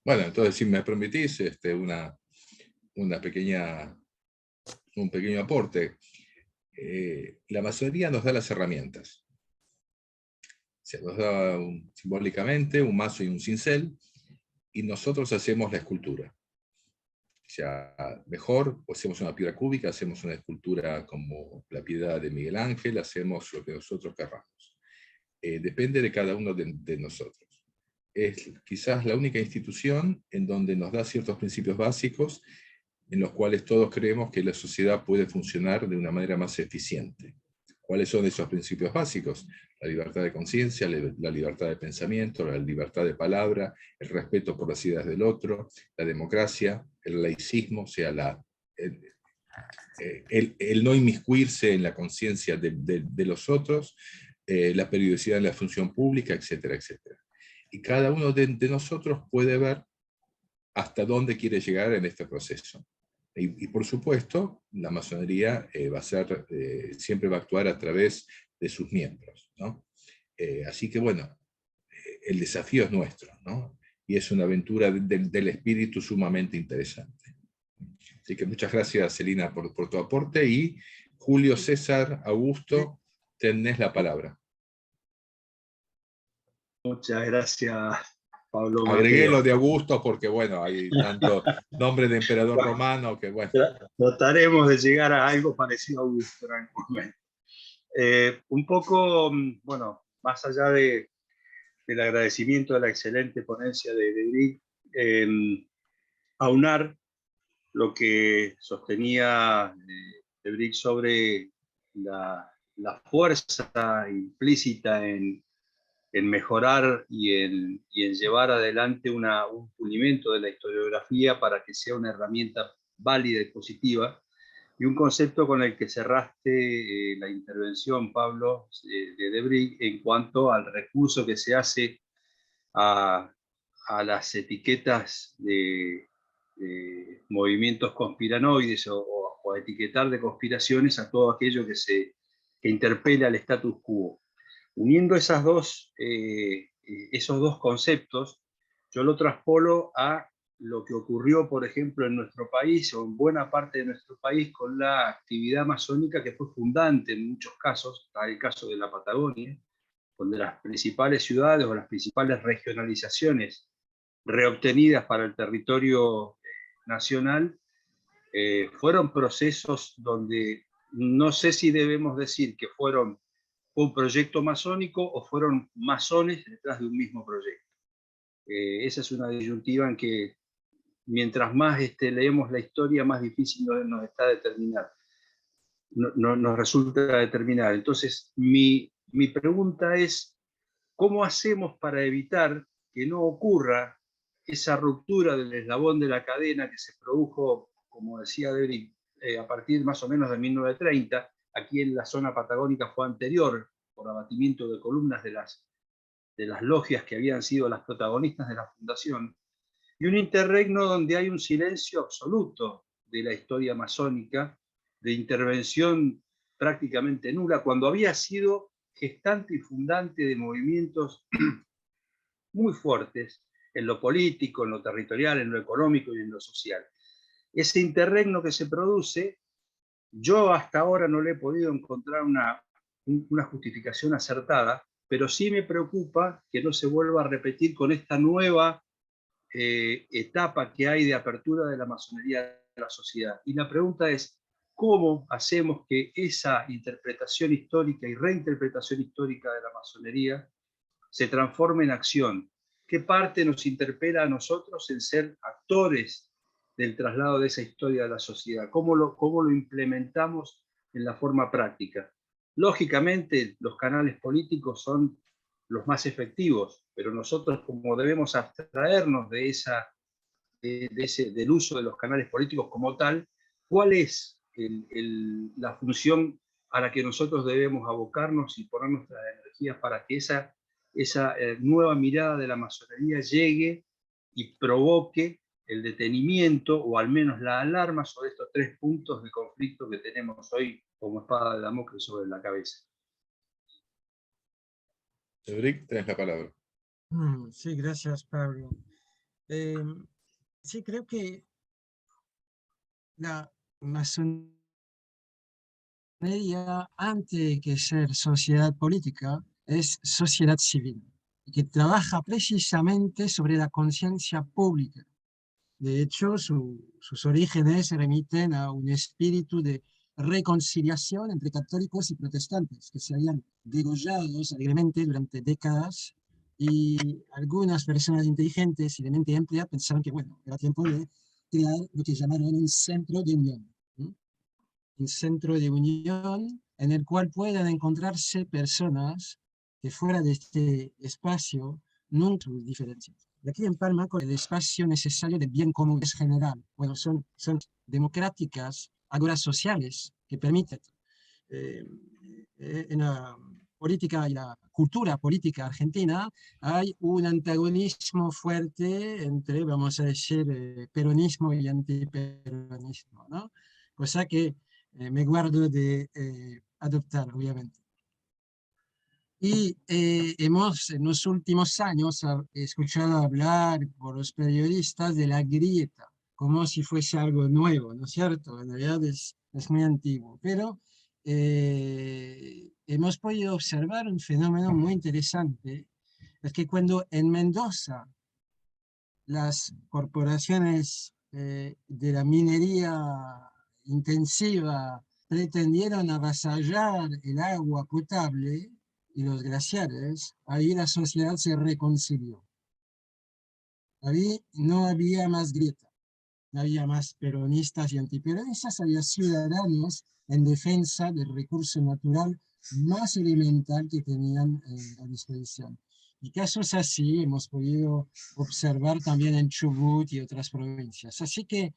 Bueno, entonces, si me permitís, un pequeño aporte. La masonería nos da las herramientas. Se nos da simbólicamente un mazo y un cincel, y nosotros hacemos la escultura. O sea, mejor, o hacemos una piedra cúbica, hacemos una escultura como la Piedad de Miguel Ángel, hacemos lo que nosotros querramos. Depende de cada uno de nosotros. Es quizás la única institución en donde nos da ciertos principios básicos en los cuales todos creemos que la sociedad puede funcionar de una manera más eficiente. ¿Cuáles son esos principios básicos? La libertad de conciencia, la libertad de pensamiento, la libertad de palabra, el respeto por las ideas del otro, la democracia, el laicismo, o sea, el no inmiscuirse en la conciencia de los otros, la periodicidad de la función pública, etcétera, etcétera. Y cada uno de nosotros puede ver hasta dónde quiere llegar en este proceso. Y por supuesto, la masonería siempre va a actuar a través de sus miembros, ¿no? Así que bueno, el desafío es nuestro, ¿no? Y es una aventura del espíritu sumamente interesante. Así que muchas gracias, Celina, por tu aporte, y Julio César Augusto, tenés la palabra. Muchas gracias, Pablo Agregué Mateo. lo de Augusto porque, bueno, hay tanto nombre de emperador romano que, bueno. Trataremos de llegar a algo parecido a Augusto en algún momento. Un poco, bueno, más allá del agradecimiento de la excelente ponencia de Debrick, aunar lo que sostenía Debrick sobre la fuerza implícita en mejorar y en llevar adelante un pulimento de la historiografía para que sea una herramienta válida y positiva, y un concepto con el que cerraste la intervención, Pablo, de Debrick, en cuanto al recurso que se hace a las etiquetas de movimientos conspiranoides o a etiquetar de conspiraciones a todo aquello que interpela al status quo. Uniendo esos dos conceptos, yo lo traspolo a lo que ocurrió, por ejemplo, en nuestro país o en buena parte de nuestro país con la actividad masónica que fue fundante en muchos casos, está el caso de la Patagonia, donde las principales ciudades o las principales regionalizaciones reobtenidas para el territorio nacional fueron procesos donde no sé si debemos decir que fue un proyecto masónico o fueron masones detrás de un mismo proyecto. Esa es una disyuntiva en que mientras más leemos la historia, más difícil nos está determinar. Nos resulta determinar. Entonces, mi pregunta es, ¿cómo hacemos para evitar que no ocurra esa ruptura del eslabón de la cadena que se produjo, como decía Debrick, a partir más o menos de 1930? Aquí en la zona patagónica fue anterior, por abatimiento de columnas de las logias que habían sido las protagonistas de la fundación, y un interregno donde hay un silencio absoluto de la historia masónica, de intervención prácticamente nula, cuando había sido gestante y fundante de movimientos muy fuertes en lo político, en lo territorial, en lo económico y en lo social. Ese interregno que se produce, yo hasta ahora no le he podido encontrar una justificación acertada, pero sí me preocupa que no se vuelva a repetir con esta nueva etapa que hay de apertura de la masonería de la sociedad. Y la pregunta es, ¿cómo hacemos que esa interpretación histórica y reinterpretación histórica de la masonería se transforme en acción? ¿Qué parte nos interpela a nosotros en ser actores del traslado de esa historia de la sociedad? ¿Cómo lo implementamos en la forma práctica? Lógicamente, los canales políticos son los más efectivos, pero nosotros, como debemos abstraernos del uso de los canales políticos como tal, ¿cuál es la función a la que nosotros debemos abocarnos y poner nuestras energías para que esa nueva mirada de la masonería llegue y provoque el detenimiento o al menos la alarma sobre estos 3 puntos de conflicto que tenemos hoy como espada de Damocles sobre la cabeza? Debrick, tenés la palabra. Sí, gracias, Pablo. Sí, creo que la masonería, antes que ser sociedad política, es sociedad civil, que trabaja precisamente sobre la conciencia pública. De hecho, sus orígenes remiten a un espíritu de reconciliación entre católicos y protestantes, que se habían degollado alegremente durante décadas, y algunas personas inteligentes y de mente amplia pensaron que, bueno, era tiempo de crear lo que llamaron un centro de unión. Un centro de unión en el cual puedan encontrarse personas que fuera de este espacio nunca sus diferencias. Y aquí en Palma, con el espacio necesario del bien común es general. Bueno, son democráticas agoras sociales que permiten en la política y la cultura política argentina hay un antagonismo fuerte entre, vamos a decir, peronismo y antiperonismo, ¿no? Cosa que me guardo de adoptar, obviamente. Y hemos en los últimos años escuchado hablar por los periodistas de la grieta, como si fuese algo nuevo, ¿no es cierto? En realidad es muy antiguo, pero hemos podido observar un fenómeno muy interesante, es que cuando en Mendoza las corporaciones de la minería intensiva pretendieron avasallar el agua potable y los glaciares, ahí la sociedad se reconcilió. Ahí no había más grieta, no había más peronistas y antiperonistas, había ciudadanos en defensa del recurso natural más elemental que tenían a disposición. Y casos así hemos podido observar también en Chubut y otras provincias. Así que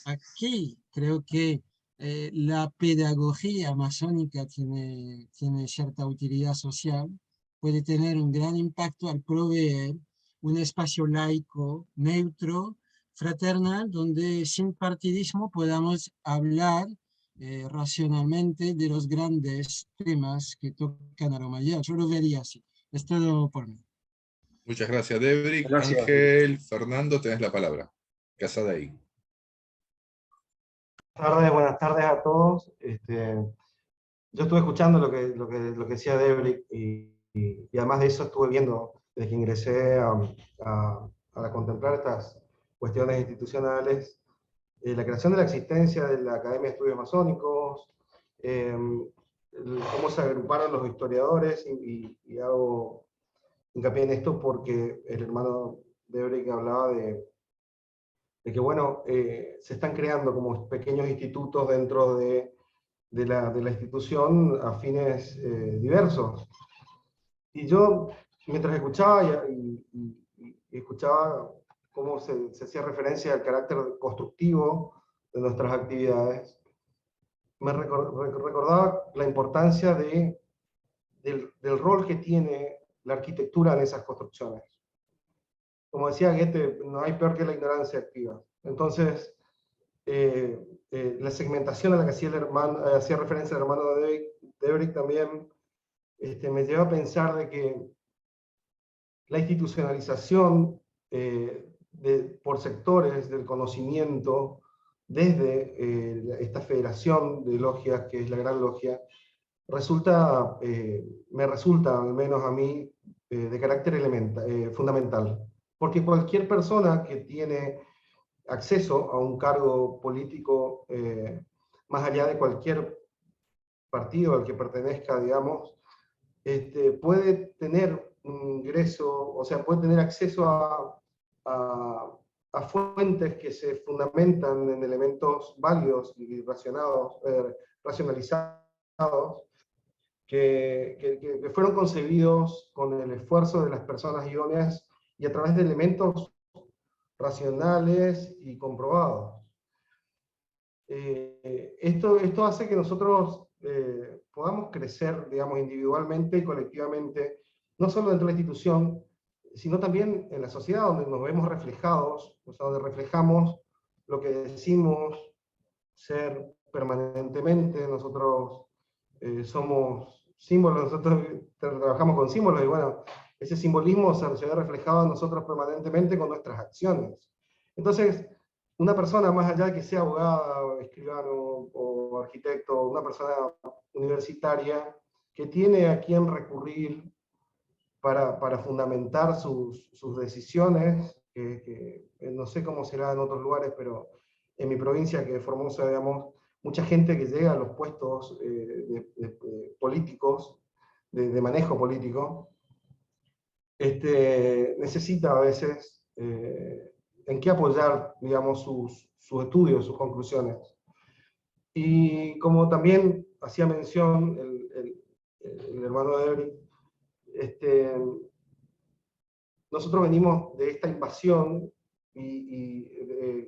aquí creo que la pedagogía amazónica tiene cierta utilidad social, puede tener un gran impacto al proveer un espacio laico, neutro, fraternal, donde sin partidismo podamos hablar racionalmente de los grandes temas que tocan a la humanidad. Yo lo vería así. Es todo por mí. Muchas gracias, Debrick. Gracias. Ángel, Fernando, tenés la palabra. Casadei. Buenas tardes a todos. Yo estuve escuchando lo que decía Debrick y además de eso estuve viendo desde que ingresé a contemplar estas cuestiones institucionales, la creación de la existencia de la Academia de Estudios Masónicos, cómo se agruparon los historiadores, y hago hincapié en esto porque el hermano Debrick hablaba de que, bueno, se están creando como pequeños institutos dentro de la institución a fines diversos. Y yo, mientras escuchaba y escuchaba cómo se hacía referencia al carácter constructivo de nuestras actividades, me recordaba la importancia del rol que tiene la arquitectura en esas construcciones. Como decía Goethe, no hay peor que la ignorancia activa. Entonces, la segmentación a la que hacía referencia el hermano de Debrick también me lleva a pensar de que la institucionalización por sectores del conocimiento desde esta federación de logias, que es la Gran Logia, me resulta, al menos a mí, de carácter fundamental. Porque cualquier persona que tiene acceso a un cargo político, más allá de cualquier partido al que pertenezca, digamos, puede tener un ingreso, o sea, puede tener acceso a fuentes que se fundamentan en elementos válidos y racionalizados, que fueron concebidos con el esfuerzo de las personas idóneas y a través de elementos racionales y comprobados. Esto hace que nosotros podamos crecer, digamos, individualmente y colectivamente, no solo dentro de la institución, sino también en la sociedad, donde nos vemos reflejados, o sea, donde reflejamos lo que decimos ser permanentemente. Nosotros somos símbolos, nosotros trabajamos con símbolos, y bueno, ese simbolismo se ve reflejado en nosotros permanentemente con nuestras acciones. Entonces, una persona, más allá de que sea abogada, escribano o arquitecto, una persona universitaria que tiene a quien recurrir para fundamentar sus decisiones, que no sé cómo será en otros lugares, pero en mi provincia, que es Formosa, digamos, mucha gente que llega a los puestos políticos, de manejo político, necesita a veces en qué apoyar, digamos, sus estudios, sus conclusiones. Y como también hacía mención el hermano de Debrick, nosotros venimos de esta invasión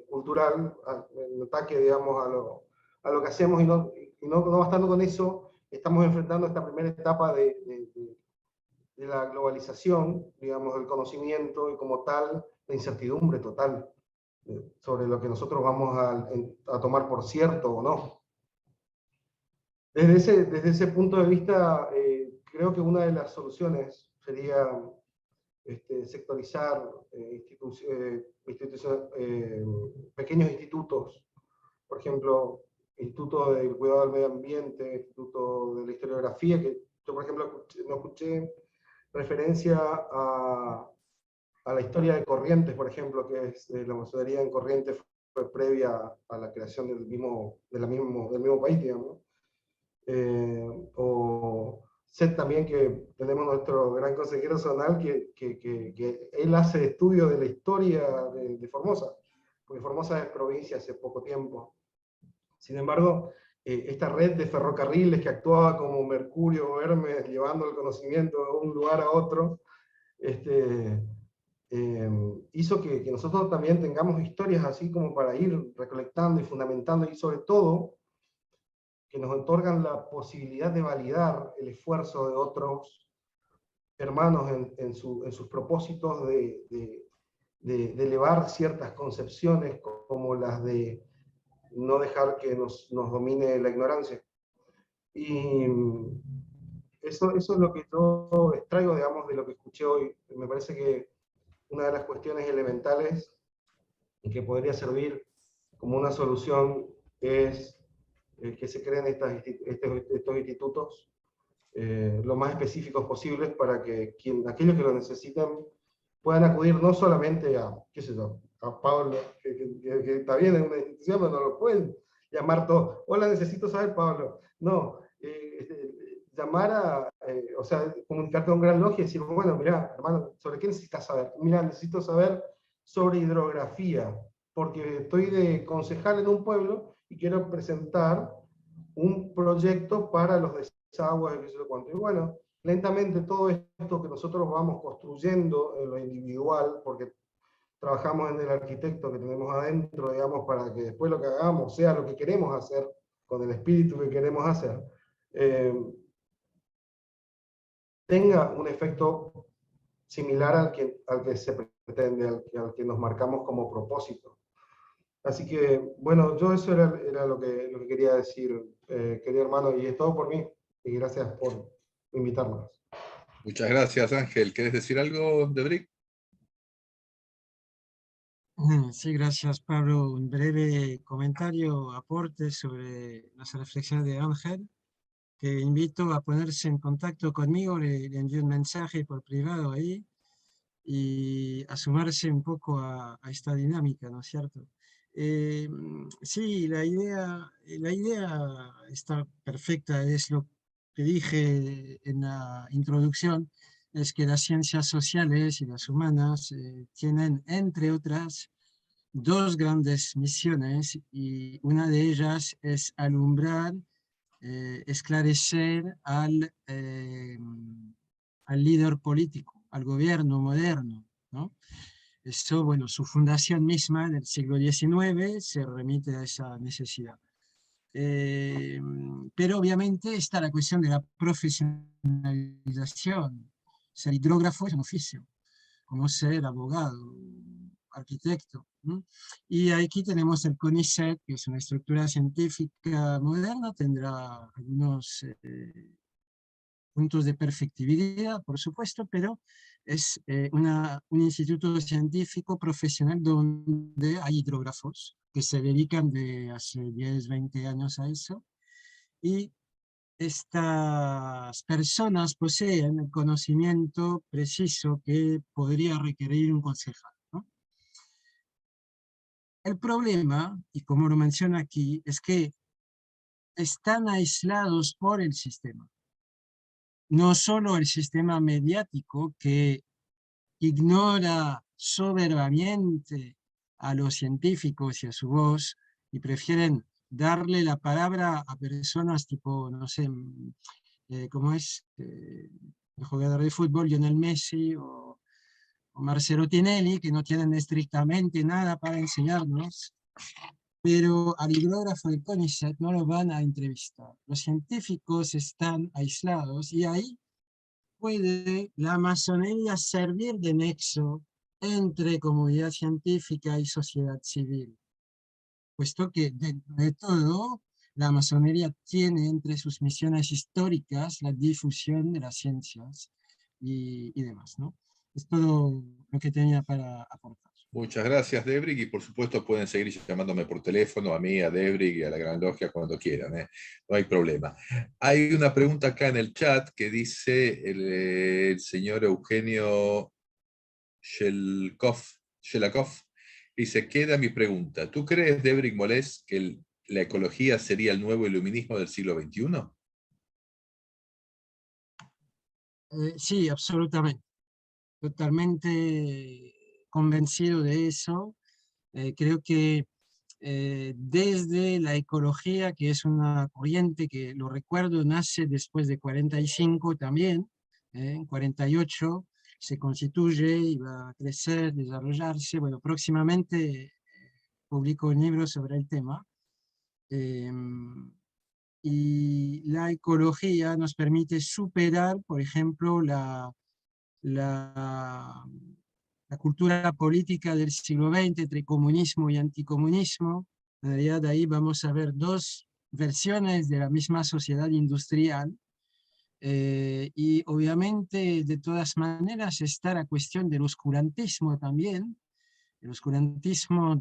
cultural, en ataque, digamos, a lo que hacemos, y no bastando con eso, estamos enfrentando esta primera etapa de la globalización, digamos, del conocimiento, y como tal, la incertidumbre total sobre lo que nosotros vamos a tomar por cierto o no. Desde ese punto de vista, creo que una de las soluciones sería sectorizar pequeños institutos, por ejemplo, Instituto del Cuidado del Medio Ambiente, Instituto de la Historiografía, que yo, por ejemplo, no escuché referencia a la historia de Corrientes, por ejemplo, que es la masonería en Corrientes fue previa a la creación del mismo país, digamos. O sé también que tenemos nuestro gran consejero zonal que él hace estudio de la historia de Formosa, porque Formosa es provincia hace poco tiempo. Sin embargo, esta red de ferrocarriles que actuaba como Mercurio o Hermes, llevando el conocimiento de un lugar a otro, hizo que nosotros también tengamos historias así como para ir recolectando y fundamentando, y sobre todo que nos otorgan la posibilidad de validar el esfuerzo de otros hermanos en sus propósitos de elevar ciertas concepciones, como las de no dejar que nos domine la ignorancia. Y eso es lo que yo extraigo, digamos, de lo que escuché hoy. Me parece que una de las cuestiones elementales y que podría servir como una solución es que se creen estos institutos lo más específicos posibles, para que aquellos que lo necesiten puedan acudir no solamente a, qué sé yo, a Pablo, que está bien en una institución, pero no lo pueden llamar todos. Hola, necesito saber, Pablo. No, llamar o sea, comunicarte con Gran Logia y decir, bueno, mira, hermano, ¿sobre qué necesitas saber? Mira, necesito saber sobre hidrografía, porque estoy de concejal en un pueblo y quiero presentar un proyecto para los desagües, qué sé yo cuánto. Y bueno, lentamente todo esto que nosotros vamos construyendo en lo individual, porque trabajamos en el arquitecto que tenemos adentro, digamos, para que después lo que hagamos sea lo que queremos hacer, con el espíritu que queremos hacer, tenga un efecto similar al que se pretende, al que nos marcamos como propósito. Así que, bueno, yo eso era lo que quería decir, querido hermano, y es todo por mí, y gracias por invitarnos. Muchas gracias, Ángel. ¿Quieres decir algo, Debrick? Sí, gracias, Pablo. Un breve comentario, aporte sobre las reflexiones de Ángel, que invito a ponerse en contacto conmigo, le envío un mensaje por privado ahí, y a sumarse un poco a esta dinámica, ¿no es cierto? Sí, la idea está perfecta, es lo que dije en la introducción, es que las ciencias sociales y las humanas tienen, entre otras, dos grandes misiones, y una de ellas es alumbrar, esclarecer al líder político, al gobierno moderno, ¿no? Esto, bueno, su fundación misma del siglo XIX se remite a esa necesidad. Pero obviamente está la cuestión de la profesionalización. Ser hidrógrafo es un oficio, como ser abogado, arquitecto, ¿no? Y aquí tenemos el CONICET, que es una estructura científica moderna, tendrá algunos puntos de perfectibilidad, por supuesto, pero es un instituto científico profesional donde hay hidrógrafos que se dedican de hace 10, 20 años a eso, y estas personas poseen el conocimiento preciso que podría requerir un concejal, ¿no? El problema, y como lo menciona aquí, es que están aislados por el sistema. No solo el sistema mediático, que ignora soberanamente a los científicos y a su voz, y prefieren darle la palabra a personas tipo, no sé, ¿cómo es? El jugador de fútbol, Lionel Messi, o o Marcelo Tinelli, que no tienen estrictamente nada para enseñarnos, pero al hidrógrafo del CONICET no lo van a entrevistar. Los científicos están aislados y ahí puede la masonería servir de nexo entre comunidad científica y sociedad civil, puesto que dentro de todo la masonería tiene entre sus misiones históricas la difusión de las ciencias y demás, ¿no? Es todo lo que tenía para aportar. Muchas gracias, Debrick, y por supuesto pueden seguir llamándome por teléfono, a mí, a Debrick y a la Gran Logia cuando quieran, ¿eh? No hay problema. Hay una pregunta acá en el chat que dice el señor Eugenio Shelakov, dice, queda mi pregunta, ¿tú crees, Debrick Molés, que la ecología sería el nuevo iluminismo del siglo XXI? Sí, absolutamente. Totalmente convencido de eso. Creo que desde la ecología, que es una corriente que, lo recuerdo, nace después de 45 también, en 48 se constituye y va a crecer, desarrollarse. Bueno, próximamente publico un libro sobre el tema. Y la ecología nos permite superar, por ejemplo, la cultura política del siglo XX entre comunismo y anticomunismo. En realidad ahí vamos a ver dos versiones de la misma sociedad industrial. Y obviamente, de todas maneras, está la cuestión del oscurantismo también, el oscurantismo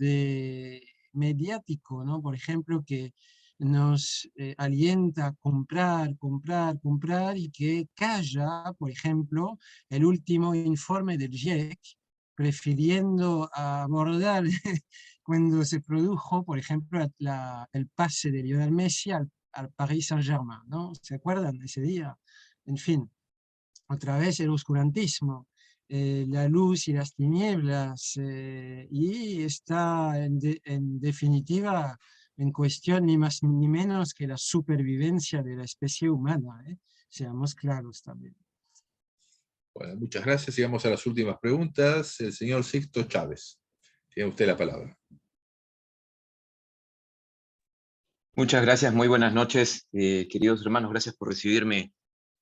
mediático, ¿no? Por ejemplo, que nos alienta a comprar, comprar, comprar, y que calla, por ejemplo, el último informe del GIEC, prefiriendo abordar cuando se produjo, por ejemplo, el pase de Lionel Messi al Paris Saint-Germain, ¿no? ¿Se acuerdan de ese día? En fin, otra vez el oscurantismo. La luz y las tinieblas, y está en definitiva en cuestión ni más ni menos que la supervivencia de la especie humana, seamos claros también. Bueno, muchas gracias. Sigamos a las últimas preguntas. El señor Sixto Chávez. Tiene usted la palabra. Muchas gracias, muy buenas noches, queridos hermanos. Gracias por recibirme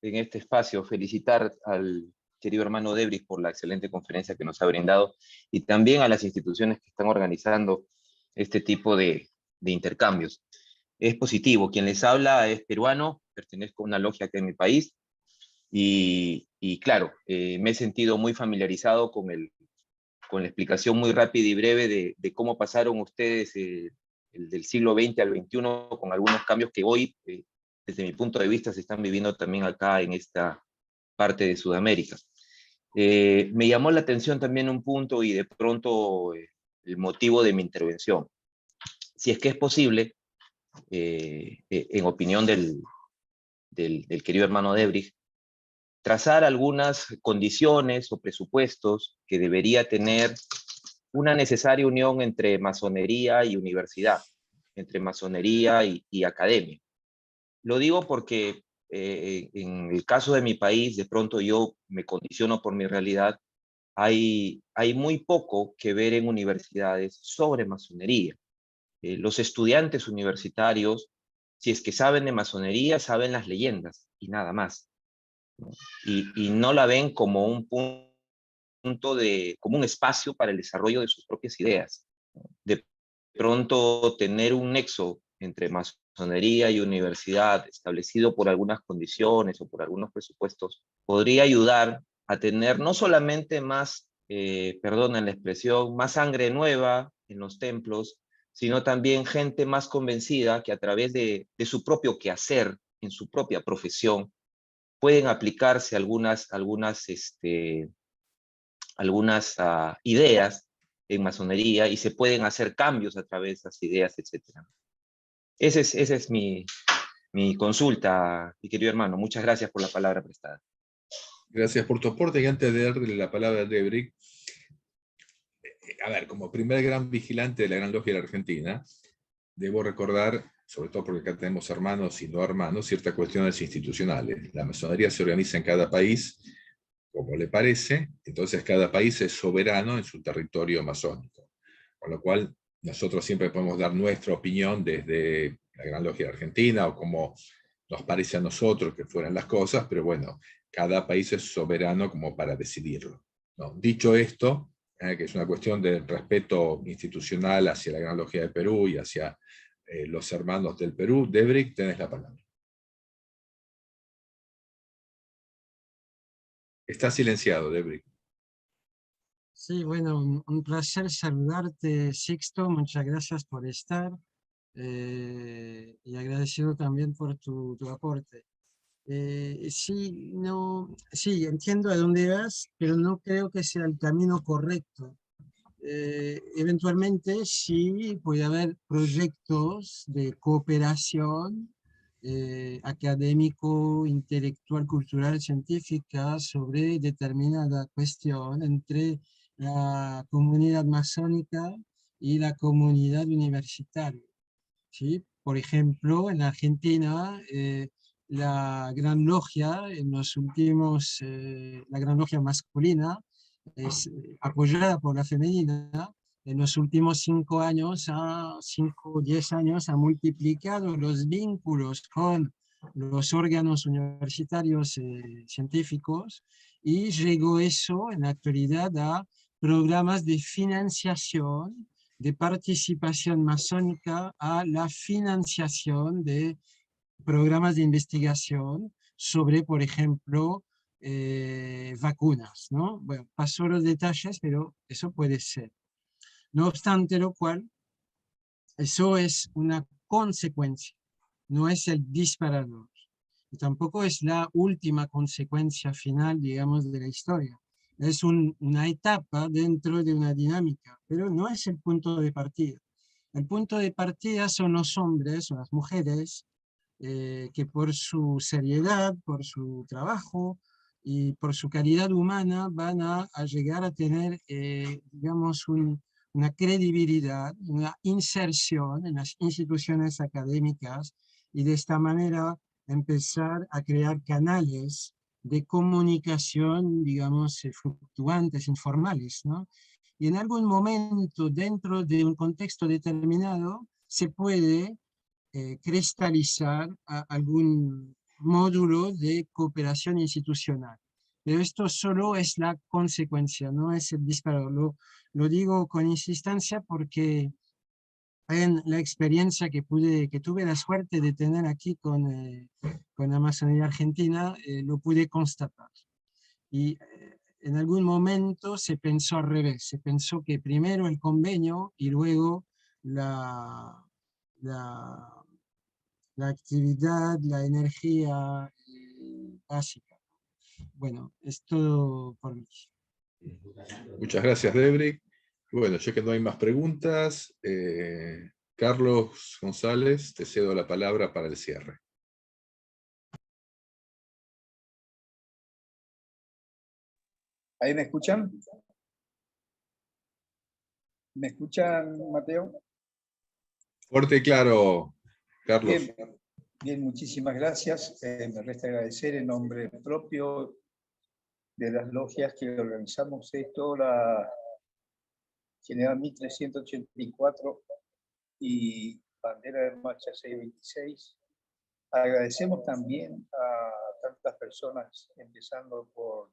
en este espacio. Felicitar al querido hermano Debrick por la excelente conferencia que nos ha brindado y también a las instituciones que están organizando este tipo de intercambios. Es positivo. Quien les habla es peruano, pertenezco a una logia acá en mi país y claro, me he sentido muy familiarizado con la explicación muy rápida y breve de cómo pasaron ustedes el del siglo XX al XXI, con algunos cambios que hoy, desde mi punto de vista, se están viviendo también acá en esta parte de Sudamérica. Me llamó la atención también un punto y de pronto el motivo de mi intervención. Si es que es posible, en opinión del querido hermano Debrick, trazar algunas condiciones o presupuestos que debería tener una necesaria unión entre masonería y universidad, entre masonería y academia. Lo digo porque en el caso de mi país, de pronto yo me condiciono por mi realidad, hay muy poco que ver en universidades sobre masonería. Los estudiantes universitarios, si es que saben de masonería, saben las leyendas y nada más, ¿no? Y no la ven como un como un espacio para el desarrollo de sus propias ideas. De pronto tener un nexo entre masonería y universidad establecido por algunas condiciones o por algunos presupuestos podría ayudar a tener no solamente más, perdonen la expresión, más sangre nueva en los templos, sino también gente más convencida que a través de su propio quehacer, en su propia profesión, pueden aplicarse algunas ideas en masonería y se pueden hacer cambios a través de esas ideas, etc. Esa es mi consulta, mi querido hermano. Muchas gracias por la palabra prestada. Gracias por tu aporte, y antes de darle la palabra a Debrick, a ver, como primer gran vigilante de la Gran Logia de la Argentina, debo recordar, sobre todo porque acá tenemos hermanos y no hermanos, ciertas cuestiones institucionales. La masonería se organiza en cada país como le parece, entonces cada país es soberano en su territorio masónico. Con lo cual, nosotros siempre podemos dar nuestra opinión desde la Gran Logia de Argentina, o como nos parece a nosotros que fueran las cosas, pero bueno, cada país es soberano como para decidirlo, ¿no? Dicho esto, que es una cuestión de respeto institucional hacia la Gran Logia de Perú y hacia los hermanos del Perú, Debrick, tenés la palabra. Está silenciado, Debrick. Sí, bueno, un placer saludarte, Sixto, muchas gracias por estar y agradecido también por tu aporte. Sí, no, sí, entiendo a dónde vas, pero no creo que sea el camino correcto. Eventualmente sí puede haber proyectos de cooperación académico, intelectual, cultural, científica sobre determinada cuestión entre la comunidad masónica y la comunidad universitaria, ¿sí? Por ejemplo, en Argentina, la Gran Logia, en los últimos, la Gran Logia masculina, es apoyada por la femenina, en los últimos 5 años, 5 o 10 años, ha multiplicado los vínculos con los órganos universitarios científicos, y llegó eso en la actualidad a programas de financiación, de participación masónica a la financiación de programas de investigación sobre, por ejemplo, vacunas, ¿no? Bueno, paso los detalles, pero eso puede ser. No obstante lo cual, eso es una consecuencia, no es el disparador. Y tampoco es la última consecuencia final, digamos, de la historia. Es una etapa dentro de una dinámica, pero no es el punto de partida. El punto de partida son los hombres o las mujeres que por su seriedad, por su trabajo y por su calidad humana van a llegar a tener, digamos, una credibilidad, una inserción en las instituciones académicas, y de esta manera empezar a crear canales de comunicación, digamos, fluctuantes, informales, ¿no? Y en algún momento, dentro de un contexto determinado, se puede cristalizar algún módulo de cooperación institucional. Pero esto solo es la consecuencia, no es el disparador. Lo digo con insistencia porque en la experiencia que tuve la suerte de tener aquí con la Masonería Argentina, lo pude constatar. Y en algún momento se pensó al revés, se pensó que primero el convenio y luego la actividad, la energía básica. Bueno, es todo por mí. Muchas gracias, Debrick. Bueno, ya que no hay más preguntas, Carlos González, te cedo la palabra para el cierre. ¿Ahí me escuchan? ¿Me escuchan, Mateo? Fuerte y claro, Carlos. Bien, bien, muchísimas gracias. Me resta agradecer en nombre propio de las logias que organizamos esto, la General 1384 y Bandera de Marcha 626. Agradecemos también a tantas personas, empezando por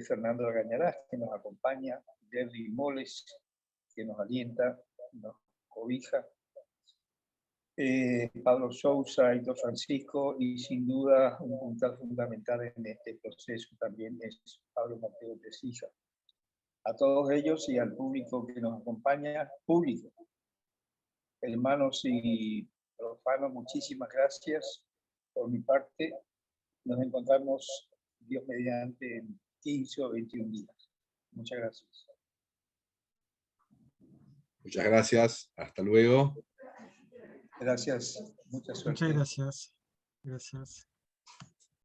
Fernando Argañarás, que nos acompaña, Derry Moles, que nos alienta, nos cobija, Pablo Sousa, Hito Francisco, y sin duda un puntal fundamental en este proceso también es Pablo Mateo Tesija. A todos ellos y al público que nos acompaña, público, hermanos y profanos, muchísimas gracias. Por mi parte, nos encontramos, Dios mediante, en 15 o 21 días. Muchas gracias. Muchas gracias. Hasta luego. Gracias. Mucha suerte. Muchas gracias. Gracias.